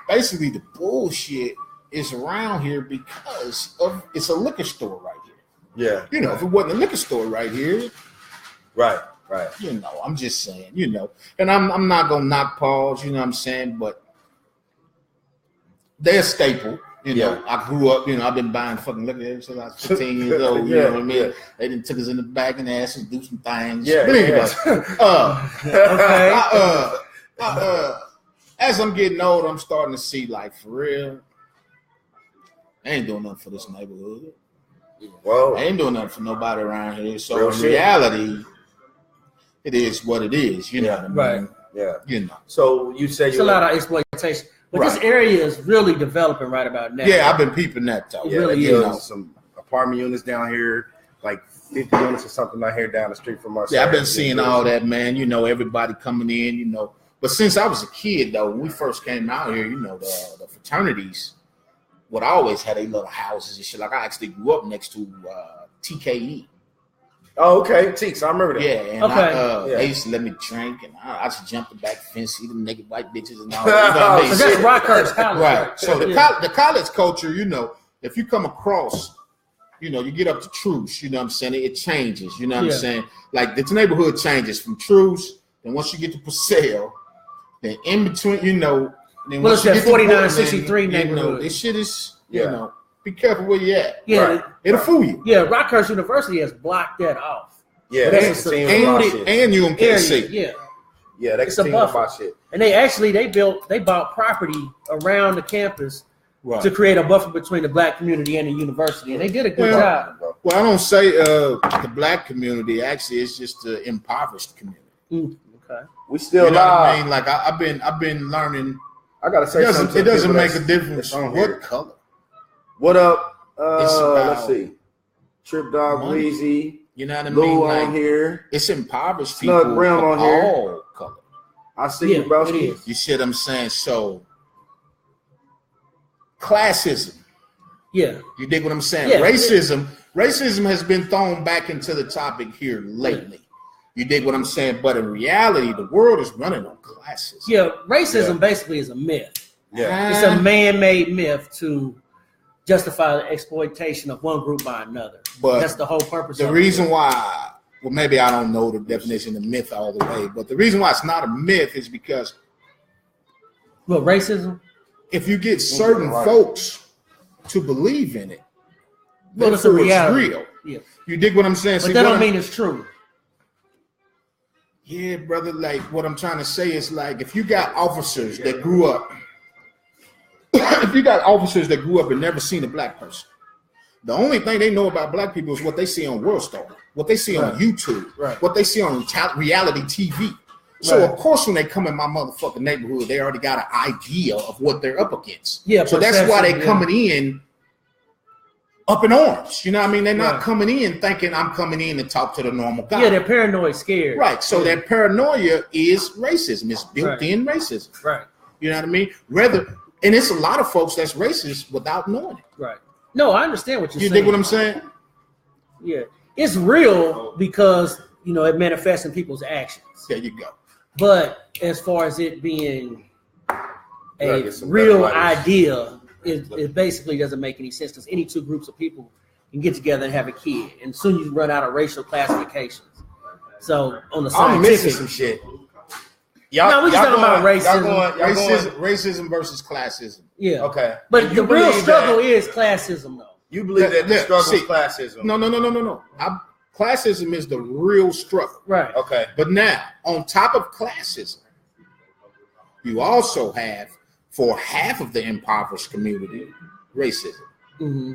Basically, the bullshit is around here because of it's a liquor store right here. Yeah. You know, if it wasn't a liquor store right here, Right. you know, I'm just saying, you know, and I'm not gonna knock Paul's, you know what I'm saying, but they're a staple. You know, I grew up, you know, I've been buying fucking liquor ever since I was 15 years old. You know what I mean? They done took us in the back and asked us to do some things. Yeah. But anyway, as I'm getting older, I'm starting to see, like, for real, I ain't doing nothing for this neighborhood. Whoa. I ain't doing nothing for nobody around here. So Real in shit. reality, it is what it is. You know what I mean? Right. Yeah. You know. So you say It's a lot of exploitation. But this area is really developing right about now. Yeah, I've been peeping that though. Yeah, really they is. built some apartment units down here, like 50 units or something out here down the street from us. Yeah, I've been seeing all that, man. You know, everybody coming in, you know. But since I was a kid, though, when we first came out here, you know, the fraternities would always have their little houses and shit. Like, I actually grew up next to TKE. Oh, okay. Teeks, I remember that. Yeah, and they used to let me drink, and I used to jump the back fence, see them naked white bitches and all that. You know what I mean? So that's Rockhurst College. Right. So the college culture, you know, if you come across, you know, you get up to Truce, you know what I'm saying? It changes, you know what I'm saying? Like, this neighborhood changes from Truce, and once you get to Purcell, then in between, you know, then Well, once it's you that get to 4963 Portland, you know, neighborhood. this shit is, you know, be careful where you at. Yeah. Right. It'll fool you. Yeah, Rockhurst University has blocked that off. Yeah, That's that's a And UMKC. Yeah. Yeah, they It's a continue to buffer. buy shit. And they bought property around the campus Right. to create a buffer between the black community and the university. And they did a good job. Well, I don't say the black community. Actually, it's just the impoverished community. Okay. We still You know what I live. mean? Like I've been learning. I gotta say something. It to doesn't people make a that's difference on what here. color. What up? It's about Let's see. Trip Dog money. Weezy. You know what I Lou mean? on Like, here. it's impoverished Snug people Brim of on here. all color. I see you, bro. it is. You see what I'm saying? So classism. Yeah. You dig what I'm saying? Yeah. Racism has been thrown back into the topic here lately. You dig what I'm saying? But in reality, the world is running on classism. Yeah, racism basically is a myth. Yeah. It's a man-made myth to justify the exploitation of one group by another. But that's the whole purpose. The of reason why, well, maybe I don't know the definition of myth all the way, but the reason why it's not a myth is because racism. if you get certain folks to believe in it, Well, it's a therefore reality. real. Yeah. You dig what I'm saying? But that don't mean it's true. Yeah, brother. Like what I'm trying to say is like if you got officers that grew up, if you got officers that grew up and never seen a black person, The only thing they know about black people is what they see on World Star, what they see on YouTube, what they see on reality TV. So of course, when they come in my motherfucking neighborhood, they already got an idea of what they're up against. Yeah. So that's why they coming in up in arms. You know what I mean? They're not coming in thinking I'm coming in to talk to the normal guy. Yeah, they're paranoid, scared. Right. So that paranoia is racism. It's built-in racism. Right. You know what I mean? And it's a lot of folks that's racist without knowing it. Right. No, I understand what you're saying. You dig what I'm saying? Yeah. It's real because, it manifests in people's actions. There you go. But as far as it being a real idea, it basically doesn't make any sense because any two groups of people can get together and have a kid, and soon you run out of racial classifications. So on the scientific, I'm missing some shit. We just talking about racism. Racism versus classism. Yeah. Okay. But the real struggle is classism, though. You believe that the struggle is classism? No. Classism is the real struggle. Right. Okay. But now, on top of classism, you also have, for half of the impoverished community, racism. Mm-hmm.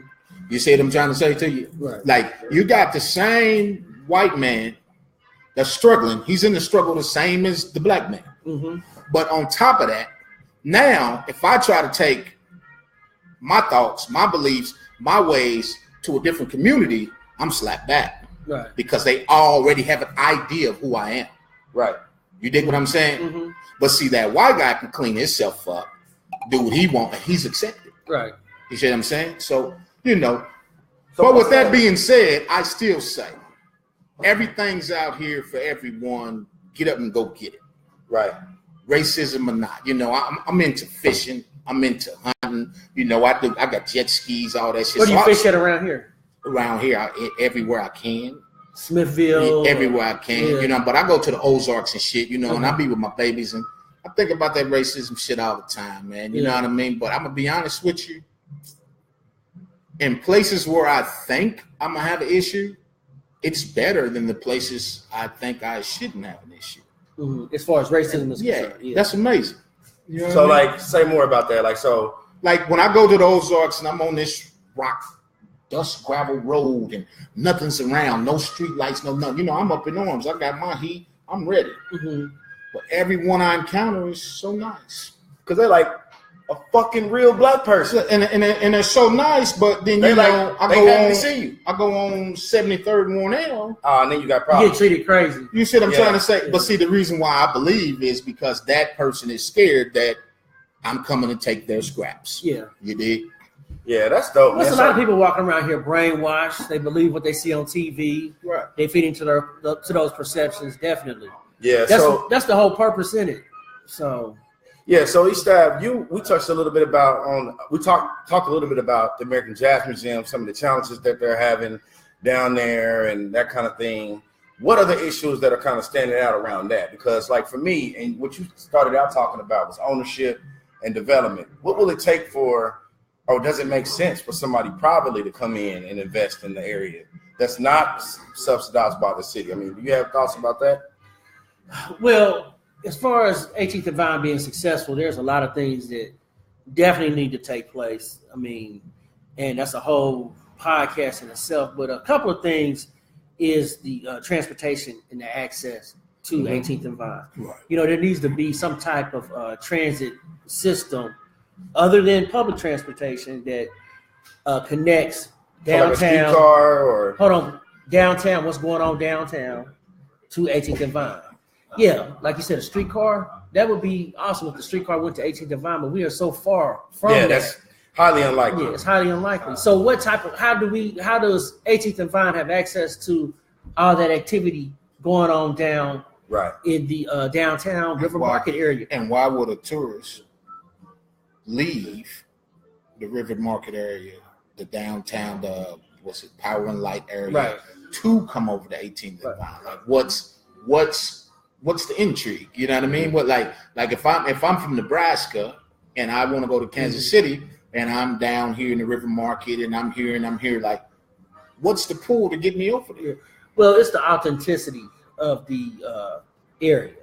You see what I'm trying to say to you? Right. Like, you got the same white man that's struggling. He's in the struggle the same as the black man. Mm-hmm. But on top of that, now, if I try to take my thoughts, my beliefs, my ways to a different community, I'm slapped back. Right. Because they already have an idea of who I am. Right. You dig what I'm saying? Mm-hmm. But see, that white guy can clean himself up, do what he wants, and he's accepted. Right. You see what I'm saying? So, but with that being said, I still say everything's out here for everyone. Get up and go get it. Right. Racism or not. I'm into fishing. I'm into hunting. I got jet skis, all that shit. Where do you fish at around here? Around here, everywhere I can. Smithville. Everywhere I can, but I go to the Ozarks and shit, and I be with my babies, and I think about that racism shit all the time, man. You know what I mean? But I'm going to be honest with you. In places where I think I'm going to have an issue, it's better than the places I think I shouldn't have an issue. Mm-hmm. As far as racism is concerned. Yeah, that's amazing. So, like, say more about that. Like when I go to the Ozarks and I'm on this rock, dust gravel road and nothing's around, no street lights, no nothing. I'm up in arms. I got my heat. I'm ready. Mm-hmm. But everyone I encounter is so nice because they're like a fucking real black person, and they're so nice. But then I go on 73rd and Warnell. And then you got problems. You get treated crazy. You see what I'm trying to say? But see, the reason why I believe is because that person is scared that I'm coming to take their scraps. Yeah, you dig? Yeah, that's dope. There's a lot of people walking around here brainwashed. They believe what they see on TV. Right. They feed into those perceptions. Definitely. Yeah. That's the whole purpose in it. So. Yeah. So Estab, we touched a little bit about we talked a little bit about the American Jazz Museum, some of the challenges that they're having down there, and that kind of thing. What are the issues that are kind of standing out around that? Because, like for me, and what you started out talking about was ownership and development. What will it take for? Or does it make sense for somebody privately to come in and invest in the area that's not subsidized by the city? I mean, do you have thoughts about that? Well, as far as 18th and Vine being successful, there's a lot of things that definitely need to take place. I mean, and that's a whole podcast in itself. But a couple of things is the transportation and the access to 18th and Vine. Right. There needs to be some type of transit system other than public transportation that connects downtown. Like a car downtown. What's going on downtown to 18th and Vine? Yeah, like you said, a streetcar. That would be awesome if the streetcar went to 18th and Vine, but we are so far from that. That's highly unlikely. Yeah, it's highly unlikely. So, how does 18th and Vine have access to all that activity going on down in the downtown River Market area? And why would a tourist leave the River Market area, the downtown, Power and Light area, to come over to 18th and Vine? Like, what's the intrigue? You know what I mean? What like if I'm from Nebraska and I want to go to Kansas City and I'm down here in the River Market and I'm here, like, what's the pull to get me over there? Well, it's the authenticity of the area.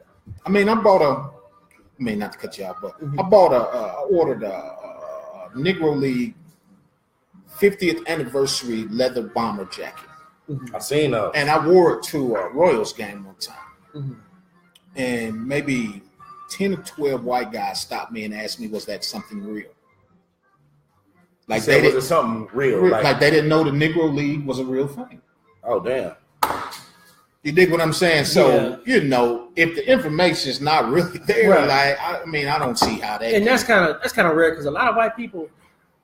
I mean, not to cut you off, but I ordered a Negro League 50th anniversary leather bomber jacket. Mm-hmm. I seen those. And I wore it to a Royals game one time. Mm-hmm. And maybe 10 or 12 white guys stopped me and asked me, was that something real? Like they was it something real? Like they didn't know the Negro League was a real thing. Oh, damn. You dig what I'm saying? So, you know, if the information is not really there, right. like, I mean, I don't see how that. And that's kind of rare because a lot of white people,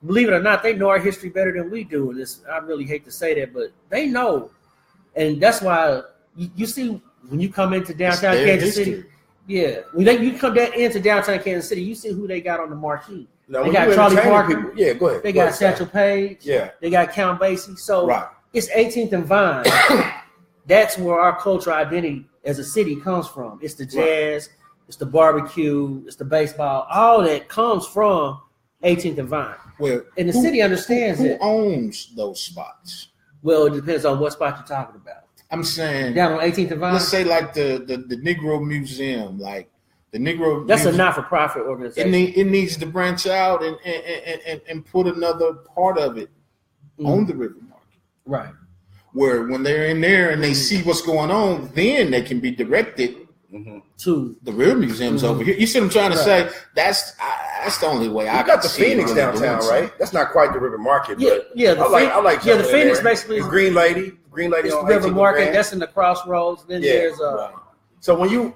believe it or not, they know our history better than we do. And I really hate to say that, but they know. And that's why you see when you come into downtown Kansas City, when you come into downtown Kansas City, you see who they got on the marquee. No, they got Charlie Parker. People. Yeah, go ahead. They got Satchel Paige. Yeah. They got Count Basie. So it's 18th and Vine. That's where our cultural identity as a city comes from. It's the jazz, it's the barbecue, it's the baseball. All that comes from 18th and Vine. Well, and the city understands it. Who owns those spots? Well, it depends on what spot you're talking about. I'm saying down on 18th and Vine. Let's say like the Negro Museum, like the Negro. That's a not-for-profit organization. It needs to branch out and put another part of it on the River Market. Right. Where when they're in there and they see what's going on, then they can be directed to the real museums over here. You see what I'm trying to say? That's the only way I got the Phoenix downtown, right? That's not quite the River Market, but I like the Phoenix basically the Green Lady on the River Market. That's in the crossroads. Then there's so when you're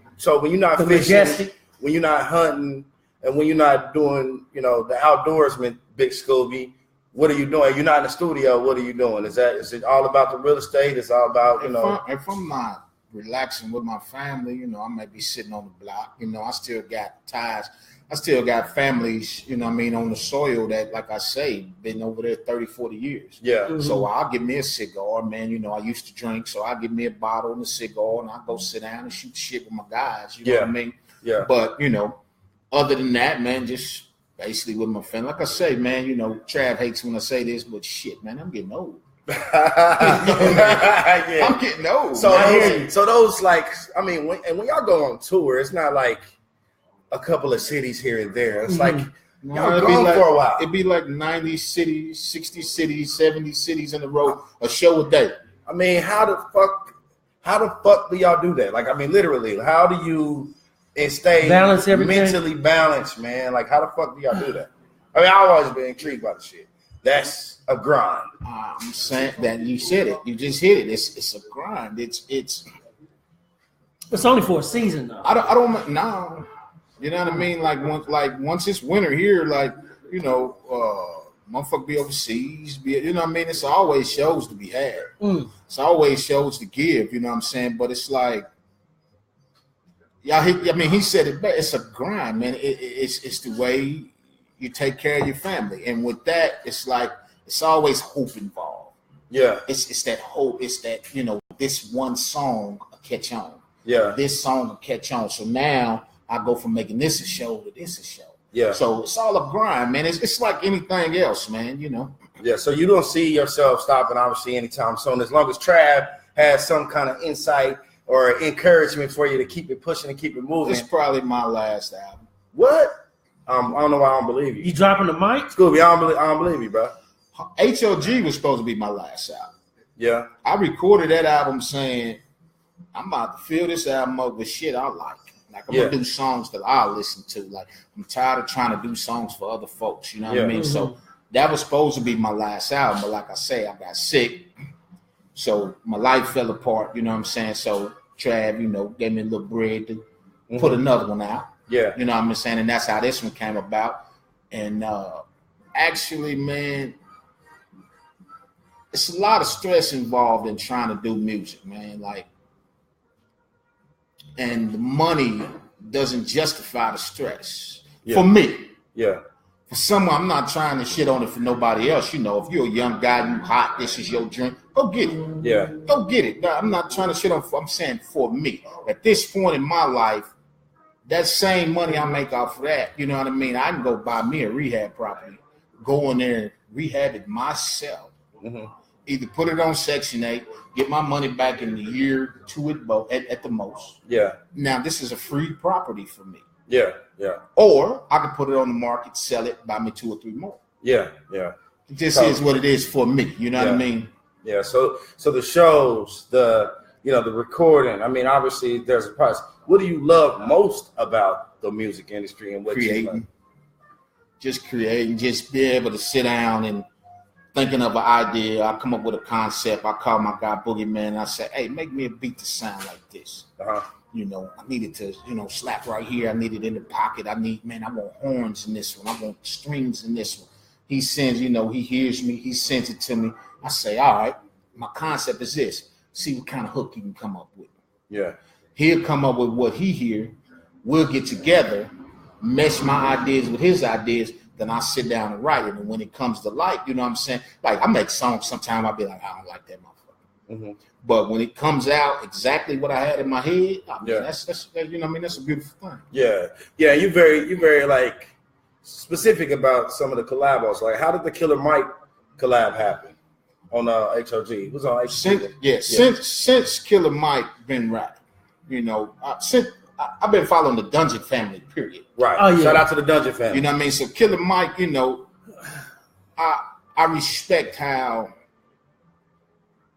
not fishing, Majestic. When you're not hunting, and when you're not doing the outdoorsman, Big Scooby. What are you doing? You're not in the studio. What are you doing? Is it all about the real estate? It's all about If I'm not relaxing with my family, I might be sitting on the block. I still got ties. I still got families. On the soil that, like I say, been over there 30, 40 years. Yeah. Mm-hmm. So I'll give me a cigar, man. I used to drink, so I'll give me a bottle and a cigar, and I'll go sit down and shoot shit with my guys. You know what I mean? Yeah. But other than that, man, just. Basically with my family. Like I say, man, Trav hates when I say this, but shit, man, I'm getting old. I'm getting old. So those like, I mean, when y'all go on tour, it's not like a couple of cities here and there. It's like y'all gone for a while. It'd be like 90 cities, 60 cities, 70 cities in a row, a show a day. I mean, how the fuck do y'all do that? Like, I mean, literally, how do you stay mentally balanced, man? Like, how the fuck do y'all do that? I mean, I've always been intrigued by the shit. That's a grind. I'm saying that you said it. You just hit it. It's a grind. It's only for a season though. I don't know. You know what I mean? Like once it's winter here, motherfucker be overseas. You know what I mean? It's always shows to be had. It's always shows to give. You know what I'm saying? But it's like. He said it best. It's a grind, man. It's the way you take care of your family, and with that, it's like it's always hope involved. Yeah, it's that hope. It's that this one song will catch on. Yeah, this song will catch on. So now I go from making this a show to this a show. Yeah. So it's all a grind, man. It's like anything else, man. Yeah. So you don't see yourself stopping, obviously, anytime soon. As long as Trav has some kind of insight or encouragement for you to keep it pushing and keep it moving. It's probably my last album. What? I don't know why I don't believe you. You dropping the mic? Scooby, I don't believe you, bro. HLG was supposed to be my last album. Yeah. I recorded that album saying, I'm about to fill this album up with shit I like. Like, I'm going to do songs that I listen to. Like, I'm tired of trying to do songs for other folks. You know what I mean? Mm-hmm. So that was supposed to be my last album. But like I say, I got sick. So my life fell apart. You know what I'm saying? So Trav, gave me a little bread to put another one out. Yeah. You know what I'm saying? And that's how this one came about. And actually, man, it's a lot of stress involved in trying to do music, man. Like, and the money doesn't justify the stress for me. Yeah. For someone, I'm not trying to shit on it for nobody else. If you're a young guy, you hot, this is your drink, go get it. Yeah. Go get it. No, I'm not trying to shit on. I'm saying for me. At this point in my life, that same money I make off of that, you know what I mean? I can go buy me a rehab property, go in there and rehab it myself. Mm-hmm. Either put it on Section 8, get my money back in a year, 2 at the most. Yeah. Now, this is a free property for me. Yeah, yeah. Or I could put it on the market, sell it, buy me 2 or 3 more. Yeah, yeah. This is what it is for me. You know what I mean? Yeah. So the shows, the recording. I mean, obviously there's a process. What do you love most about the music industry and what creating? You love? Just creating, just be able to sit down and thinking of an idea. I come up with a concept. I call my guy Boogeyman and I say, hey, make me a beat to sound like this. You know, I need it to, slap right here. I need it in the pocket. I want horns in this one. I want strings in this one. He sends, he hears me. He sends it to me. I say, all right, my concept is this. See what kind of hook you can come up with. Yeah. He'll come up with what he hear. We'll get together, mesh my ideas with his ideas. Then I sit down and write it. And when it comes to light, you know what I'm saying? Like I make songs sometimes I'll be like, I don't like that motherfucker. Mm-hmm. But when it comes out exactly what I had in my head, that's that's a beautiful thing. Yeah. Yeah, you very like specific about some of the collabos. Like how did the Killer Mike collab happen on HOG? It was on HOG. Since Killer Mike been rapping, I've been following the Dungeon family, period. Right. Oh, yeah. Shout out to the Dungeon family. You know what I mean? So Killer Mike, I respect how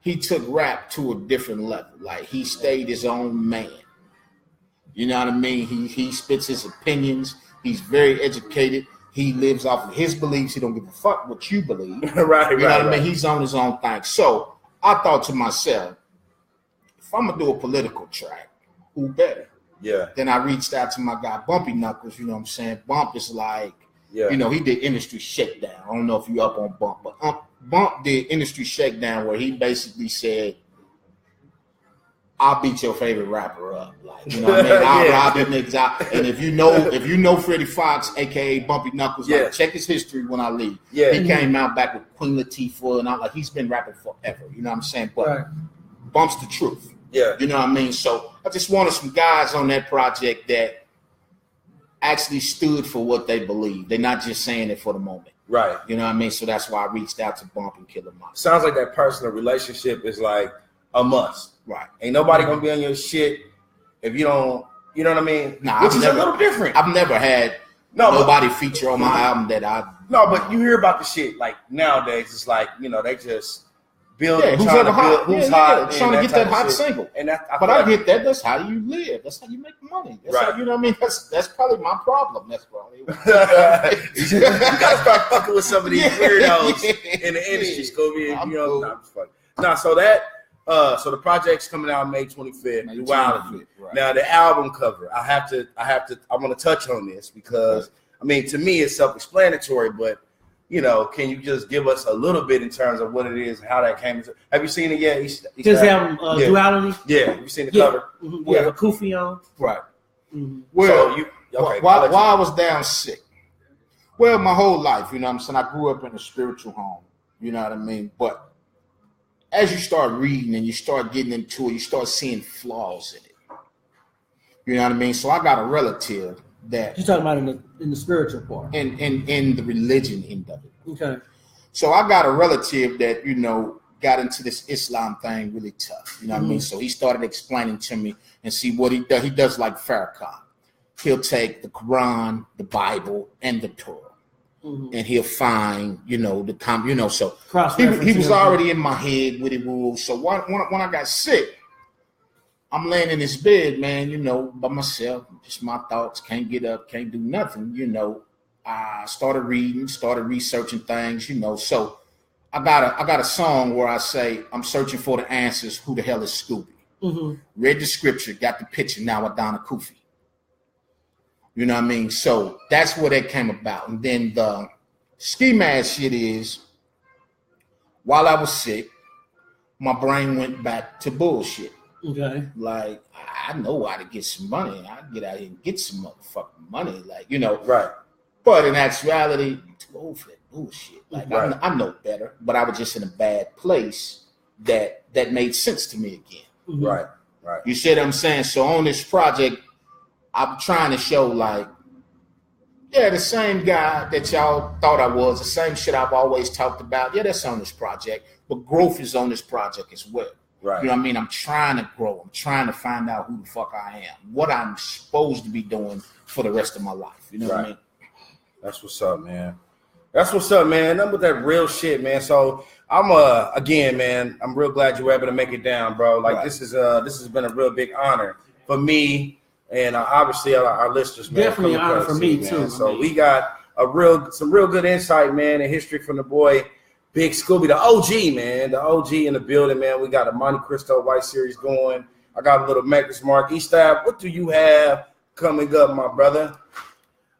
he took rap to a different level. Like he stayed his own man. You know what I mean? He spits his opinions. He's very educated. He lives off of his beliefs. He don't give a fuck what you believe. Right. You know what I mean? He's on his own thing. So I thought to myself, if I'm gonna do a political track, who better? Yeah. Then I reached out to my guy Bumpy Knuckles, you know what I'm saying? Bump is like, he did Industry Shakedown. I don't know if you up on Bump, but Bump did Industry Shakedown where he basically said, I'll beat your favorite rapper up. Like, you know what I mean? I'll rob them niggas out. And if you know Freddie Fox, aka Bumpy Knuckles, like, check his history when I leave. Yeah. He came out back with Queen Latifah and I'm like, he's been rapping forever. You know what I'm saying? But Bump's the truth. Yeah. You know what I mean? So I just wanted some guys on that project that actually stood for what they believe. They're not just saying it for the moment. Right. You know what I mean? So that's why I reached out to Bump and Killer Mike. Sounds like that personal relationship is like a must. Right. Ain't nobody gonna be on your shit if you don't, you know what I mean? Nah, which is a little different. I've never had nobody feature on my album that I... No, but you hear about the shit like nowadays. It's like, they just... Who's hot, trying to get that hot single. And I get that. That's how you live. That's how you make money. That's how, you know what I mean? That's probably my problem. That's probably. You gotta start fucking with some of these weirdos in the industry, Scooby. So the project's coming out May 25th. Duality. Right. Now the album cover. I want to touch on this because I mean, to me, it's self-explanatory, but. Can you just give us a little bit in terms of what it is and how that came into? Have you seen it yet? His album, Duality? Yeah. Have you seen the cover? Mm-hmm. Yeah, the Koofy on. Right. Mm-hmm. Well, while I was down sick, my whole life, you know what I'm saying? I grew up in a spiritual home, you know what I mean? But as you start reading and you start getting into it, you start seeing flaws in it. You know what I mean? So I got a relative that you're talking about in the spiritual part and in the religion end of it. Okay. So I got a relative that got into this Islam thing really tough. You know what I mean? So he started explaining to me and see what he does. He does like Farrakhan. He'll take the Quran, the Bible, and the Torah, and he'll find So he was already in my head with it rules. So when I got sick. I'm laying in this bed, man, by myself, just my thoughts, can't get up, can't do nothing, I started reading, started researching things, so I got a song where I say, I'm searching for the answers, who the hell is Scooby? Mm-hmm. Read the scripture, got the picture, now Adana Koofy. You know what I mean? So that's where that came about. And then the ski mask shit is, while I was sick, my brain went back to bullshit. Okay. Like, I know how to get some money. I get out here and get some motherfucking money. Like, Right. But in actuality, I'm too old for that bullshit. Like, I know better, but I was just in a bad place that made sense to me again. Mm-hmm. Right. You see what I'm saying? So on this project, I'm trying to show, like, the same guy that y'all thought I was, the same shit I've always talked about. Yeah, that's on this project. But growth is on this project as well. Right. You know what I mean? I'm trying to grow. I'm trying to find out who the fuck I am, what I'm supposed to be doing for the rest of my life. You know what I mean? That's what's up, man. That's what's up, man. I'm with that real shit, man. So I'm again, man. I'm real glad you were able to make it down, bro. Like this has been a real big honor for me and obviously our listeners, man. Definitely an honor for me too. So we got some real good insight, man, and history from the boy Big Scooby, the OG, man. The OG in the building, man. We got a Montecristo White Series going. I got a little Maker's Mark. Estab, what do you have coming up, my brother?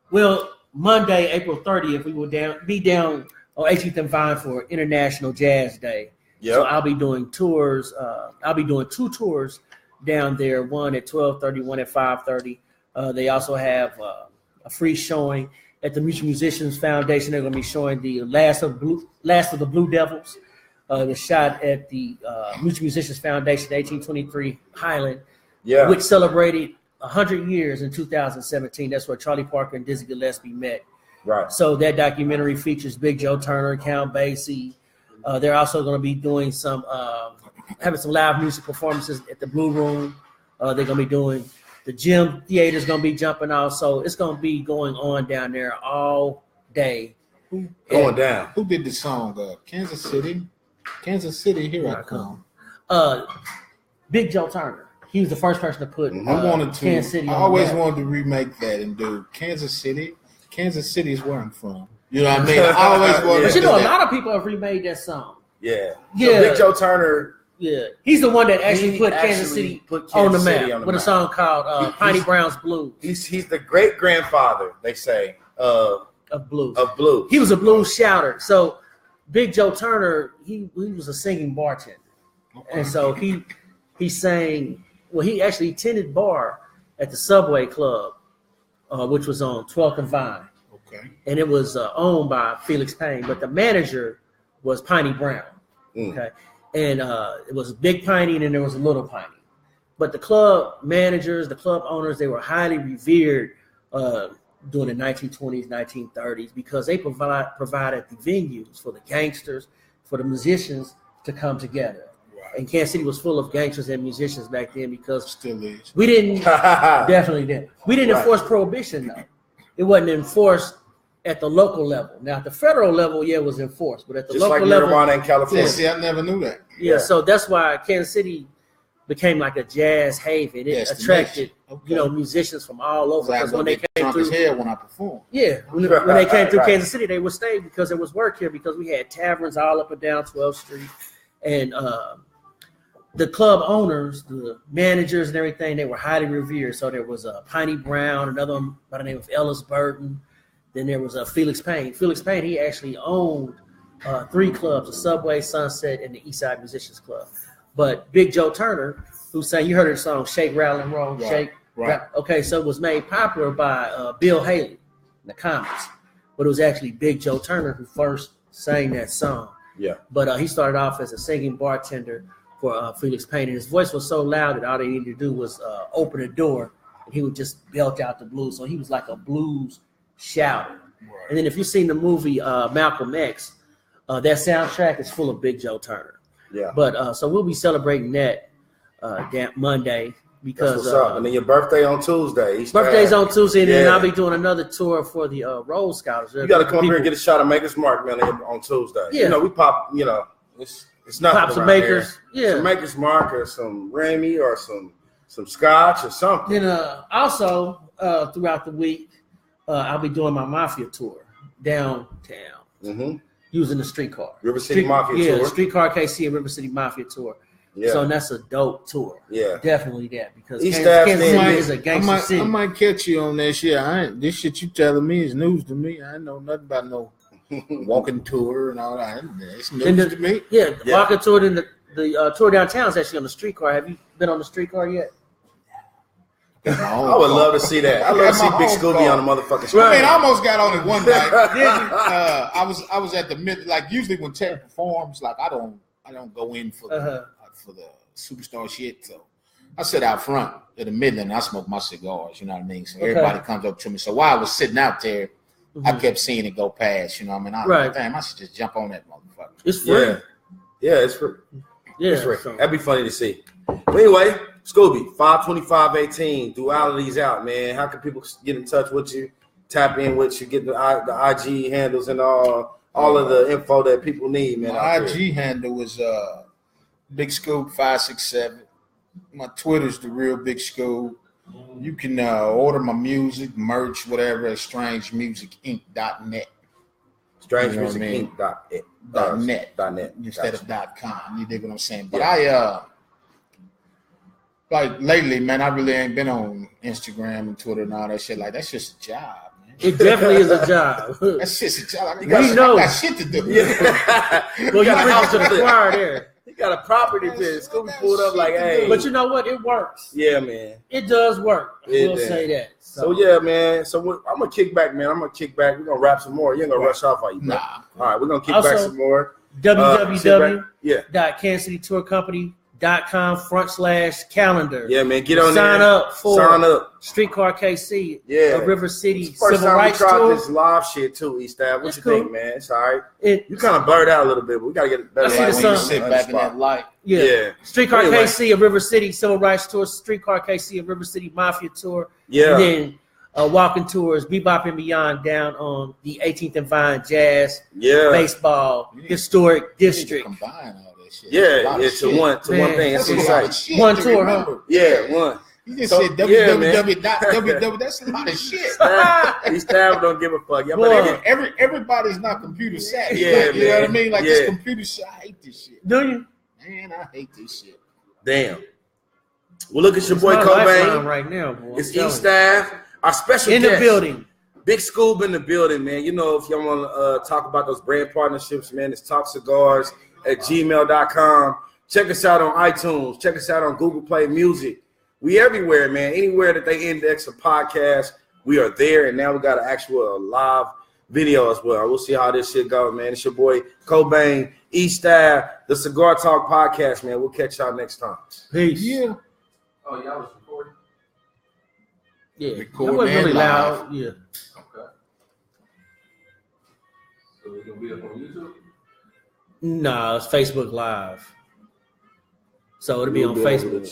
Well, Monday, April 30th, we will be down on 18th and Vine for International Jazz Day. Yep. So I'll be doing tours. I'll be doing 2 tours down there, one at 12:30, one at 5:30. They also have a free showing at the Mutual Musicians Foundation. They're going to be showing the Last of the Blue Devils, the shot at the Mutual Musicians Foundation, 1823 Highland, which celebrated 100 years in 2017. That's where Charlie Parker and Dizzy Gillespie met. Right. So that documentary features Big Joe Turner, Count Basie. They're also going to be doing having some live music performances at the Blue Room. They're going to be doing the Gym Theater is going to be jumping off. So it's going to be going on down there all day. Who did the song? Kansas City, here I come. Big Joe Turner. He was the first person to put Kansas City. I always wanted to remake that and do Kansas City. Kansas City is where I'm from. You know what I mean? I always wanted But you know, a lot of people have remade that song. Yeah. So Big Joe Turner. Yeah. He's the one that actually put Kansas City on the map with a song called Piney Brown's Blues. He's the great grandfather, they say, of blues. He was a blues shouter. So Big Joe Turner, he was a singing bartender. Okay. And so he sang. Well, he actually tended bar at the Subway Club, which was on 12th and Vine. Okay. And it was owned by Felix Payne, but the manager was Piney Brown. Okay. And it was Big Piney and then there was a Little Piney. But the club managers, the club owners, they were highly revered during the 1920s, 1930s because they provided the venues for the gangsters, for the musicians to come together. And Kansas City was full of gangsters and musicians back then because still is. We didn't definitely didn't. We didn't enforce prohibition though. It wasn't enforced at the local level. Now at the federal level, it was enforced, but at the local level, marijuana in California. See, I never knew that. Yeah, so that's why Kansas City became like a jazz haven. It attracted musicians from all over. Because when they came through here when I performed. Yeah, when they came through Kansas City, they would stay because there was work here because we had taverns all up and down 12th Street, and the club owners, the managers and everything, they were highly revered. So there was Piney Brown, another one by the name of Ellis Burton. Then there was Felix Payne. Felix Payne, he actually owned 3 clubs, the Subway, Sunset, and the Eastside Musicians Club. But Big Joe Turner, who sang, you heard the song Shake, Rattle, and Roll, Shake. Right. Okay, so it was made popular by Bill Haley in the comics. But it was actually Big Joe Turner who first sang that song. Yeah. But he started off as a singing bartender for Felix Payne, and his voice was so loud that all they needed to do was open the door, and he would just belt out the blues. So he was like a blues shouter. Right. And then if you've seen the movie Malcolm X, that soundtrack is full of Big Joe Turner. Yeah. But so we'll be celebrating that Monday because and then your birthday on Tuesday. Birthday's on Tuesday, and then I'll be doing another tour for the Rose Scouts. You got to come up here and get a shot of Maker's Mark, man, on Tuesday. Yeah. We pop. It's not pop some Makers. Here. Yeah, some Maker's Mark or some Remy or some Scotch or something. Then also throughout the week, I'll be doing my Mafia tour downtown using the streetcar. River City Mafia tour. Yeah, Streetcar KC and River City Mafia tour. Yeah. So that's a dope tour. Yeah, definitely that because Kansas City is a gangster city. I might catch you on that shit. This shit you telling me is news to me. I know nothing about no walking tour and all that. It's news to me. Yeah, the walking tour and the tour downtown is actually on the streetcar. Have you been on the streetcar yet? I would love to see that. I love to see Big Scooby on the motherfucking street. I mean, I almost got on it one night. I was at the mid. Like usually when Ted performs, like I don't go in for the superstar shit. So I sit out front at the Midland. I smoke my cigars. You know what I mean. So everybody comes up to me. So while I was sitting out there, I kept seeing it go past. You know what I mean. Damn, I should just jump on that motherfucker. It's free. Yeah, it's free. Yeah, it's free. That'd be funny to see. But anyway, Scooby, 52518, Duality's out, man. How can people get in touch with you? tap in with you, get the IG handles and all of the info that people need, man. My IG handle is Big Scoob 567. My Twitter's the real Big Scoob. You can order my music, merch, whatever at strangemusicinc.net. Strangemusicinc.net instead of .com. You dig what I'm saying? But I like lately, man, I really ain't been on Instagram and Twitter and all that shit. Like that's just a job, man. It definitely is a job. That's just a job. I got shit to do. Yeah. Well, you bring it to the choir there. You got a property business. Scooby pulled up like, hey. But you know what? It works. Yeah, man. It does work. We'll say that. So yeah, man. So I'm gonna kick back, man. We're gonna rap some more. You ain't gonna rush off, are you? Bro? Nah. All right, we're gonna kick back some more. www.kansascitytourcompany.com/calendar. Yeah, man. Get on Sign there. Up for Streetcar KC. Yeah. River City First Civil time Rights we tried Tour. this live shit too, East Ave. What It's you cool. think, man? It's all right. You kind of blurred out a little bit, but we gotta get it better. I see the When sun. you sit back in that light. Yeah. Streetcar Anyway. KC, a River City Civil Rights Tour, Streetcar KC, a River City Mafia Tour. Yeah. And then walking tours, Bebop and Beyond down on the 18th and Vine Jazz, baseball, historic district. Combine all that shit. Yeah, it's to one thing. That's It's a lot of exciting. shit. One to tour, remember. Yeah, one. You just So, said yeah, www. That's a lot of shit. These tabs don't give a fuck. Yeah, Boy. Everybody's not computer savvy. Yeah, Like, you know what I man. mean? Like Yeah. this computer shit. I hate this shit. Do you? Man, I hate this shit. Damn. Well, look at your It's boy my lifeline Cobain. right now, boy. It's I'm telling East Ave. Our special you. In guest, the building. Big Scoob in the building, man. You know, if y'all want to talk about those brand partnerships, man, it's talkcigars@gmail.com. Check us out on iTunes. Check us out on Google Play Music. We everywhere, man. Anywhere that they index a podcast, we are there. And now we got an actual live video as well. We'll see how this shit goes, man. It's your boy Cobain, East Ave, the Cigar Talk Podcast, man. We'll catch y'all next time. Peace. Yeah. Oh, y'all was recording? Yeah. Recording That wasn't really and live. loud. Yeah. Okay. So it's gonna be up on YouTube? No, it's Facebook Live. So it'll be on Facebook.